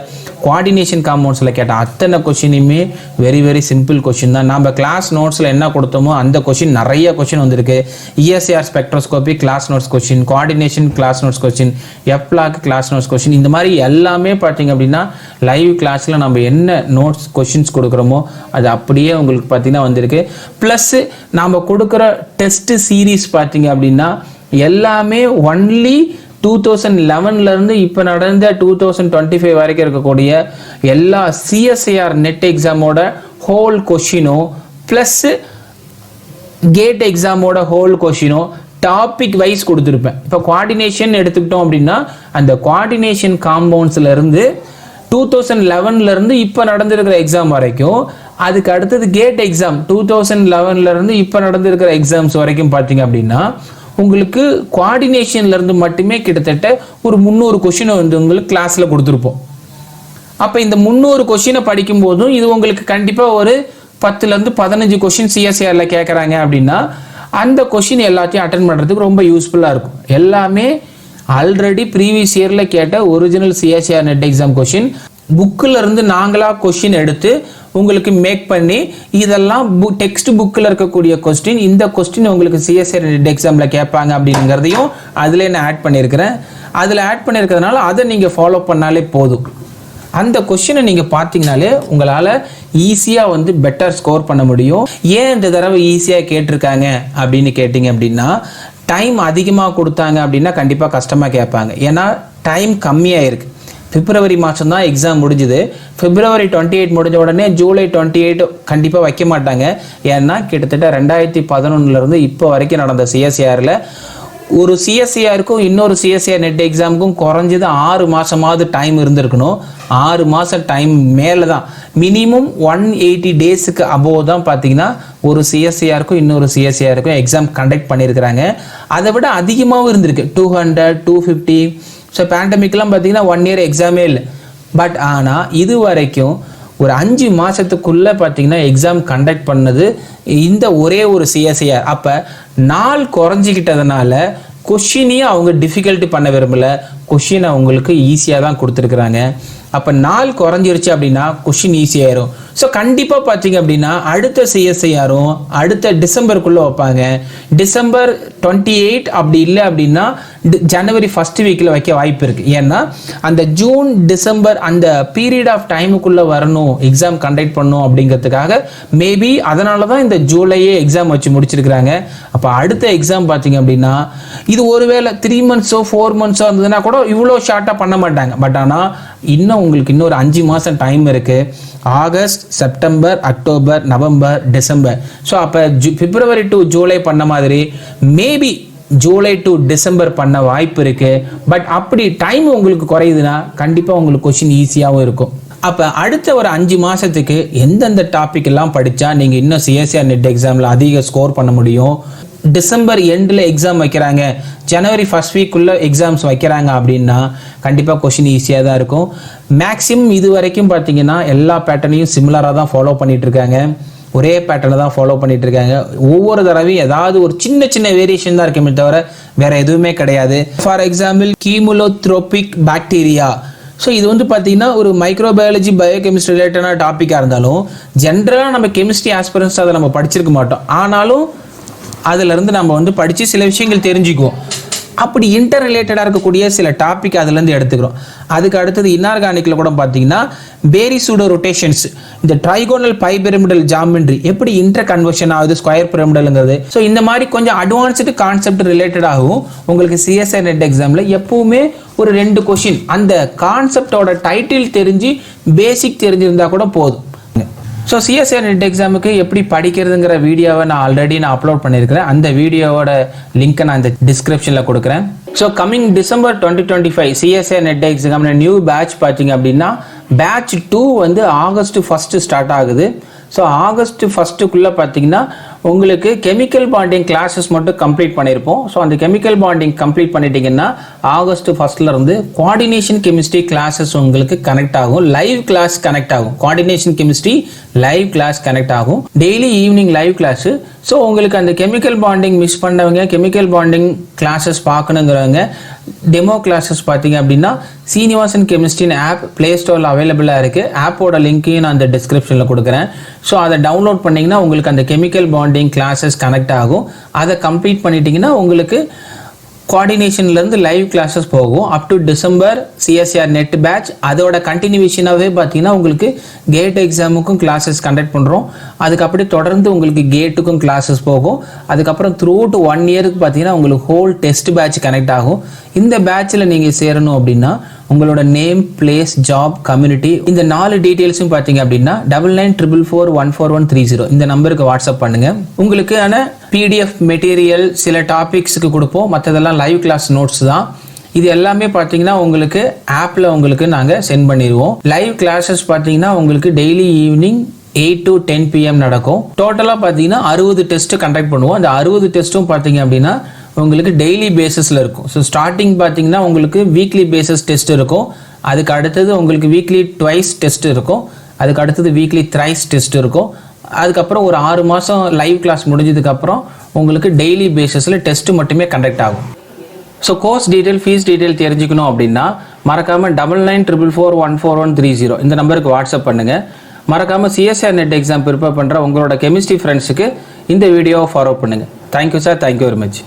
Speaker 2: கோஆர்டினேஷன் காம்பவுண்ட்ஸில் கேட்ட அத்தனை கொஷினுமே வெரி வெரி சிம்பிள் கொஷின் தான். நம்ம கிளாஸ் நோட்ஸில் என்ன கொடுத்தோமோ அந்த கொஷின் நிறைய கொஷின் வந்திருக்கு. ESIR spectroscopy class notes question, coordination class notes question, f block class notes question, இந்த மாதிரி எல்லாமே பார்த்தீங்க அப்படின்னா லைவ் கிளாஸில் நம்ம என்ன நோட்ஸ் கொஷின்ஸ் கொடுக்குறோமோ அது அப்படியே உங்களுக்கு பார்த்தீங்கன்னா வந்திருக்கு. ப்ளஸ் நாம் கொடுக்குற டெஸ்ட் சீரீஸ் பார்த்தீங்க அப்படின்னா எல்லாமே ஒன்லி 2011 இப்போ நடந்த 2025 வரைக்கும் இருக்கக்கூடிய எல்லா சிஎஸ்ஐஆர் நெட் எக்ஸாமோட ஹோல் கொஷினும் ப்ளஸ் கேட் எக்ஸாமோட ஹோல் கொஷினும் டாபிக் வைஸ் கொடுத்துருப்பேன். இப்போ கோஆர்டினேஷன் எடுத்துக்கிட்டோம் அப்படின்னா அந்த கோஆர்டினேஷன் காம்பவுண்ட்ஸ்லேருந்து 2011 இப்போ நடந்திருக்கிற எக்ஸாம் வரைக்கும், அதுக்கு அடுத்தது கேட் எக்ஸாம் 2011 இப்போ நடந்திருக்கிற எக்ஸாம்ஸ் வரைக்கும் பார்த்தீங்க அப்படின்னா உங்களுக்கு கோஆர்டினேஷன்லேருந்து மட்டுமே கிட்டத்தட்ட ஒரு 300 கொஷினை வந்து உங்களுக்கு கிளாஸில் கொடுத்துருப்போம். அப்போ இந்த 300 கொஷினை படிக்கும் போதும் இது உங்களுக்கு கண்டிப்பாக ஒரு 10லேருந்து 15 கொஷின் சிஎஸ்ஏஆரில் கேட்குறாங்க அப்படின்னா அந்த கொஷின் எல்லாத்தையும் அட்டன் பண்ணுறதுக்கு ரொம்ப யூஸ்ஃபுல்லாக இருக்கும். எல்லாமே ஆல்ரெடி ப்ரீவியஸ் இயரில் கேட்ட original CSIR net exam question புக்கில் இருந்து நாங்களாக கொஷின் எடுத்து உங்களுக்கு மேக் பண்ணி இதெல்லாம் டெக்ஸ்ட் புக்கில் இருக்கக்கூடிய கொஸ்டின், இந்த கொஸ்டின் உங்களுக்கு சிஎஸ்ஏஆர் நெட் எக்ஸாமில் கேட்பாங்க அப்படிங்கிறதையும் அதில் நான் ஆட் பண்ணியிருக்கிறேன். அதில் ஆட் பண்ணியிருக்கிறதுனால அதை நீங்கள் ஃபாலோ பண்ணாலே போதும். அந்த கொஸ்டினை நீங்கள் பார்த்தீங்கனாலே உங்களால் ஈஸியாக வந்து பெட்டர் ஸ்கோர் பண்ண முடியும். ஏன் இந்த தடவை ஈஸியாக கேட்டிருக்காங்க அப்படின்னு கேட்டிங்க அப்படின்னா டைம் அதிகமாக கொடுத்தாங்க அப்படின்னா கண்டிப்பாக கஷ்டமாக கேட்பாங்க. ஏன்னா டைம் கம்மியாக இருக்குது. பிப்ரவரி மாதம் தான் எக்ஸாம் முடிஞ்சுது. பிப்ரவரி 28 முடிஞ்ச உடனே ஜூலை 28 கண்டிப்பாக வைக்க மாட்டாங்க. ஏன்னா கிட்டத்தட்ட 2011 இப்போ வரைக்கும் நடந்த சிஎஸ்ஏஆரில் ஒரு சிஎஸ்ஏஆருக்கும் இன்னொரு சிஎஸ்ஏஆர் நெட் எக்ஸாமுக்கும் குறைஞ்சது 6 மாதமாவது டைம் இருந்திருக்கணும். 6 மாதம் டைம் மேலே தான், மினிமம் 180 டேஸுக்கு அபோவ் தான் பார்த்தீங்கன்னா ஒரு சிஎஸ்ஏஆருக்கும் இன்னொரு சிஎஸ்ஏஆருக்கும் எக்ஸாம் கண்டக்ட் பண்ணியிருக்கிறாங்க. அதை விட அதிகமாகவும் இருந்திருக்கு, 200, 250. ஸோ பேண்டமிக்லாம் பார்த்தீங்கன்னா 1 இயர் எக்ஸாமே இல்லை. பட் ஆனால் இது வரைக்கும் ஒரு 5 மாதத்துக்குள்ளே பார்த்தீங்கன்னா எக்ஸாம் கண்டக்ட் பண்ணது இந்த ஒரே ஒரு சிஎஸ்ஏஆர். அப்போ நாள் குறைஞ்சிக்கிட்டதுனால கொஷினையும் அவங்க டிஃபிகல்ட்டி பண்ண விரும்பலை, கொஷினை அவங்களுக்கு ஈஸியாக தான் கொடுத்துருக்குறாங்க. அப்போ நாள் குறைஞ்சிருச்சு அப்படின்னா கொஷின் ஈஸியாயிரும். ஸோ கண்டிப்பாக பார்த்தீங்க அப்படின்னா அடுத்த சிஎஸ்ஐஆரும் அடுத்த டிசம்பருக்குள்ளே வைப்பாங்க. டிசம்பர் 28 அப்படி இல்லை அப்படின்னா ஜனவரி 1st வீக்கில் வைக்க வாய்ப்பு இருக்குது. ஏன்னா அந்த ஜூன் டிசம்பர் அந்த பீரியட் ஆஃப் டைமுக்குள்ளே வரணும், எக்ஸாம் கண்டக்ட் பண்ணணும் அப்படிங்கிறதுக்காக மேபி அதனால தான் இந்த ஜூலையே எக்ஸாம் வச்சு முடிச்சிருக்கிறாங்க. அப்போ அடுத்த எக்ஸாம் பார்த்தீங்க அப்படின்னா இது ஒருவேளை 3 months 4 months இருந்ததுன்னா கூட இவ்வளோ ஷார்ட்டாக பண்ண மாட்டாங்க. பட் ஆனால் இன்னும் உங்களுக்கு இன்னொரு 5 மாதம் டைம் இருக்குது. August, September, October, November, December. So அப்போ பிப்ரவரி டு ஜூலை பண்ண மாதிரி மேபி ஜூலை டு டிசம்பர் பண்ண வாய்ப்பு இருக்குது. பட் அப்படி டைம் உங்களுக்கு குறையுதுன்னா கண்டிப்பாக உங்களுக்கு கொஷின் ஈஸியாகவும் இருக்கும். அப்போ அடுத்த ஒரு 5 மாதத்துக்கு எந்தெந்த டாபிக் எல்லாம் படித்தா நீங்கள் இன்னும் சிஎஸ்ஏஆர் நெட் எக்ஸாமில் அதிக ஸ்கோர் பண்ண முடியும், டிசம்பர் எண்டில் எக்ஸாம் வைக்கிறாங்க, ஜனவரி 1st வீக்குள்ளே எக்ஸாம்ஸ் வைக்கிறாங்க அப்படின்னா கண்டிப்பாக கொஷின் ஈஸியாக தான் இருக்கும். மேக்ஸிமம் இது வரைக்கும் பார்த்தீங்கன்னா எல்லா பேட்டர்னையும் சிமிலராக தான் ஃபாலோ பண்ணிகிட்ருக்காங்க, ஒரே பேட்டர்னை தான் ஃபாலோ பண்ணிட்டு இருக்காங்க. ஒவ்வொரு தடவையும் ஏதாவது ஒரு சின்ன சின்ன வேரியேஷன் தான் இருக்குமே தவிர வேற எதுவுமே கிடையாது. For example chemolithotrophic bacteria. So இது வந்து பார்த்தீங்கன்னா ஒரு மைக்ரோபயாலஜி பயோகெமிஸ்ட்ரி ரிலேட்டடான டாப்பிக்காக இருந்தாலும் ஜென்ரலாக நம்ம கெமிஸ்ட்ரி ஆஸ்பிரன்ஸ் அதை நம்ம படிச்சிருக்க மாட்டோம். ஆனாலும் அதிலிருந்து நம்ம வந்து படித்து சில விஷயங்கள் தெரிஞ்சுக்குவோம். அப்படி இன்டர் ரிலேட்டடாக இருக்கக்கூடிய சில டாபிக் அதுலேருந்து எடுத்துக்கிறோம். அதுக்கு அடுத்தது இன்ஆர்கானிக்கில் கூட பார்த்தீங்கன்னா பேரி சூடோ ரொட்டேஷன்ஸ், இந்த ட்ரைகோனல் பை பிரமிடல் ஜாமெண்ட்ரி எப்படி இன்டர் கன்வர்ஷன் ஆகுது, ஸ்கொயர் பிரமிடலுங்கிறது. ஸோ இந்த மாதிரி கொஞ்சம் அட்வான்ஸ்டு கான்செப்ட் ரிலேட்டடாகவும் உங்களுக்கு சிஎஸ்ஐஆர் நெட் எக்ஸாமில் எப்பவுமே ஒரு 2 கொஷின் அந்த கான்செப்டோட டைட்டில் தெரிஞ்சு பேசிக் தெரிஞ்சிருந்தால் கூட போதும். ஸோ சிஎஸ்ஐஆர் நெட் எக்ஸாமுக்கு எப்படி படிக்கிறதுங்கிற வீடியோவை நான் ஆல்ரெடி அப்லோட் பண்ணியிருக்கிறேன். அந்த வீடியோவோட லிங்க்கை நான் இந்த டிஸ்கிரிப்ஷனில் கொடுக்குறேன். So coming December 2025 CSIR NET எக்ஸாமில் நியூ பேட்ச் பார்த்தீங்க அப்படின்னா பேட்ச் 2 வந்து ஆகஸ்ட் 1 ஸ்டார்ட் ஆகுது. ஸோ ஆகஸ்ட் ஃபஸ்ட்டுக்குள்ளே பார்த்தீங்கன்னா உங்களுக்கு கெமிக்கல் பாண்டிங் கிளாஸஸ் மட்டும் கம்ப்ளீட் பண்ணியிருப்போம். ஸோ அந்த கெமிக்கல் பாண்டிங் கம்ப்ளீட் பண்ணிட்டீங்கன்னா ஆகஸ்ட் ஃபர்ஸ்ட்லேருந்து கோஆர்டினேஷன் கெமிஸ்ட்ரி கிளாஸஸ் உங்களுக்கு கனெக்ட் ஆகும், லைவ் கிளாஸ் கனெக்ட் ஆகும். Coordination chemistry live class connect ஆகும், daily evening live class. So உங்களுக்கு அந்த கெமிக்கல் பாண்டிங் மிஸ் பண்ணவங்க, chemical bonding classes பார்க்கணுங்கிறவங்க demo classes பார்த்தீங்க அப்படின்னா சீனிவாசன் கெமிஸ்ட்ரின்னு ஆப் ப்ளே ஸ்டோரில் அவைலபிளாக இருக்குது. ஆப்போட லிங்க்கையும் நான் அந்த டிஸ்கிரிப்ஷனில் கொடுக்குறேன். ஸோ அதை டவுன்லோட் பண்ணிங்கன்னா உங்களுக்கு அந்த கெமிக்கல் பாண்டிங் கிளாஸஸ் கனெக்ட் ஆகும். அதை கம்ப்ளீட் பண்ணிட்டீங்கன்னா உங்களுக்கு கோஆர்டினேஷன்லேருந்து லைவ் கிளாஸஸ் போகும் up to December CSIR NET batch. அதோட கண்டினியூஷனாகவே பார்த்தீங்கன்னா உங்களுக்கு கேட் எக்ஸாமுக்கும் கிளாஸஸ் கண்டக்ட் பண்ணுறோம். அதுக்கப்புறம் தொடர்ந்து உங்களுக்கு கேட்டுக்கும் கிளாஸஸ் போகும். அதுக்கப்புறம் த்ரூ டு 1 இயருக்கு பார்த்தீங்கன்னா உங்களுக்கு ஹோல் டெஸ்ட் பேட்ச் கனெக்ட் ஆகும். இந்த பேட்சில் நீங்கள் சேரணும் அப்படின்னா உங்களோட நேம், பிளேஸ், ஜாப், கம்யூனிட்டி இந்த 4 டீட்டெயில்ஸும் பார்த்தீங்க அப்படின்னா 9944414130 இந்த நம்பருக்கு வாட்ஸ்அப் பண்ணுங்கள். உங்களுக்கான பிடிஎஃப் மெட்டீரியல் சில டாபிக்ஸுக்கு கொடுப்போம், மற்றதெல்லாம் லைவ் கிளாஸ் நோட்ஸ் தான். இது எல்லாமே பார்த்தீங்கன்னா உங்களுக்கு ஆப்பில் உங்களுக்கு நாங்கள் சென்ட் பண்ணிடுவோம். லைவ் கிளாஸஸ் பார்த்தீங்கன்னா உங்களுக்கு டெய்லி ஈவினிங் 8 to 10 PM நடக்கும். டோட்டலாக பார்த்தீங்கன்னா 60 டெஸ்ட் கண்டக்ட் பண்ணுவோம். அந்த 60 டெஸ்ட்டும் பார்த்தீங்க அப்படின்னா உங்களுக்கு டெய்லி பேசிஸில் இருக்கும். ஸோ ஸ்டார்டிங் பார்த்தீங்கன்னா உங்களுக்கு வீக்லி பேசிஸ் டெஸ்ட் இருக்கும். அதுக்கு அடுத்தது உங்களுக்கு வீக்லி ட்வைஸ் டெஸ்ட் இருக்கும். அதுக்கு அடுத்தது வீக்லி த்ரைஸ் டெஸ்ட் இருக்கும். அதுக்கப்புறம் ஒரு 6 மாதம் லைவ் கிளாஸ் முடிஞ்சதுக்கப்புறம் உங்களுக்கு டெய்லி பேசிஸில் டெஸ்ட்டு மட்டுமே கண்டக்ட் ஆகும். So course detail, fees detail தெரிஞ்சுக்கணும் அப்படின்னா மறக்காமல் 9944414130 இந்த நம்பருக்கு வாட்ஸ்அப் பண்ணுங்கள். மறக்காமல் சிஎஸ்சிஆர் நெட் எக்ஸாம் ப்ரிப்பேர் பண்ணுற உங்களோட கெமிஸ்ட்ரி ஃப்ரெண்ட்ஸுக்கு இந்த வீடியோவை ஃபார்வர்ட் பண்ணுங்கள். Thank you sir, thank you very much.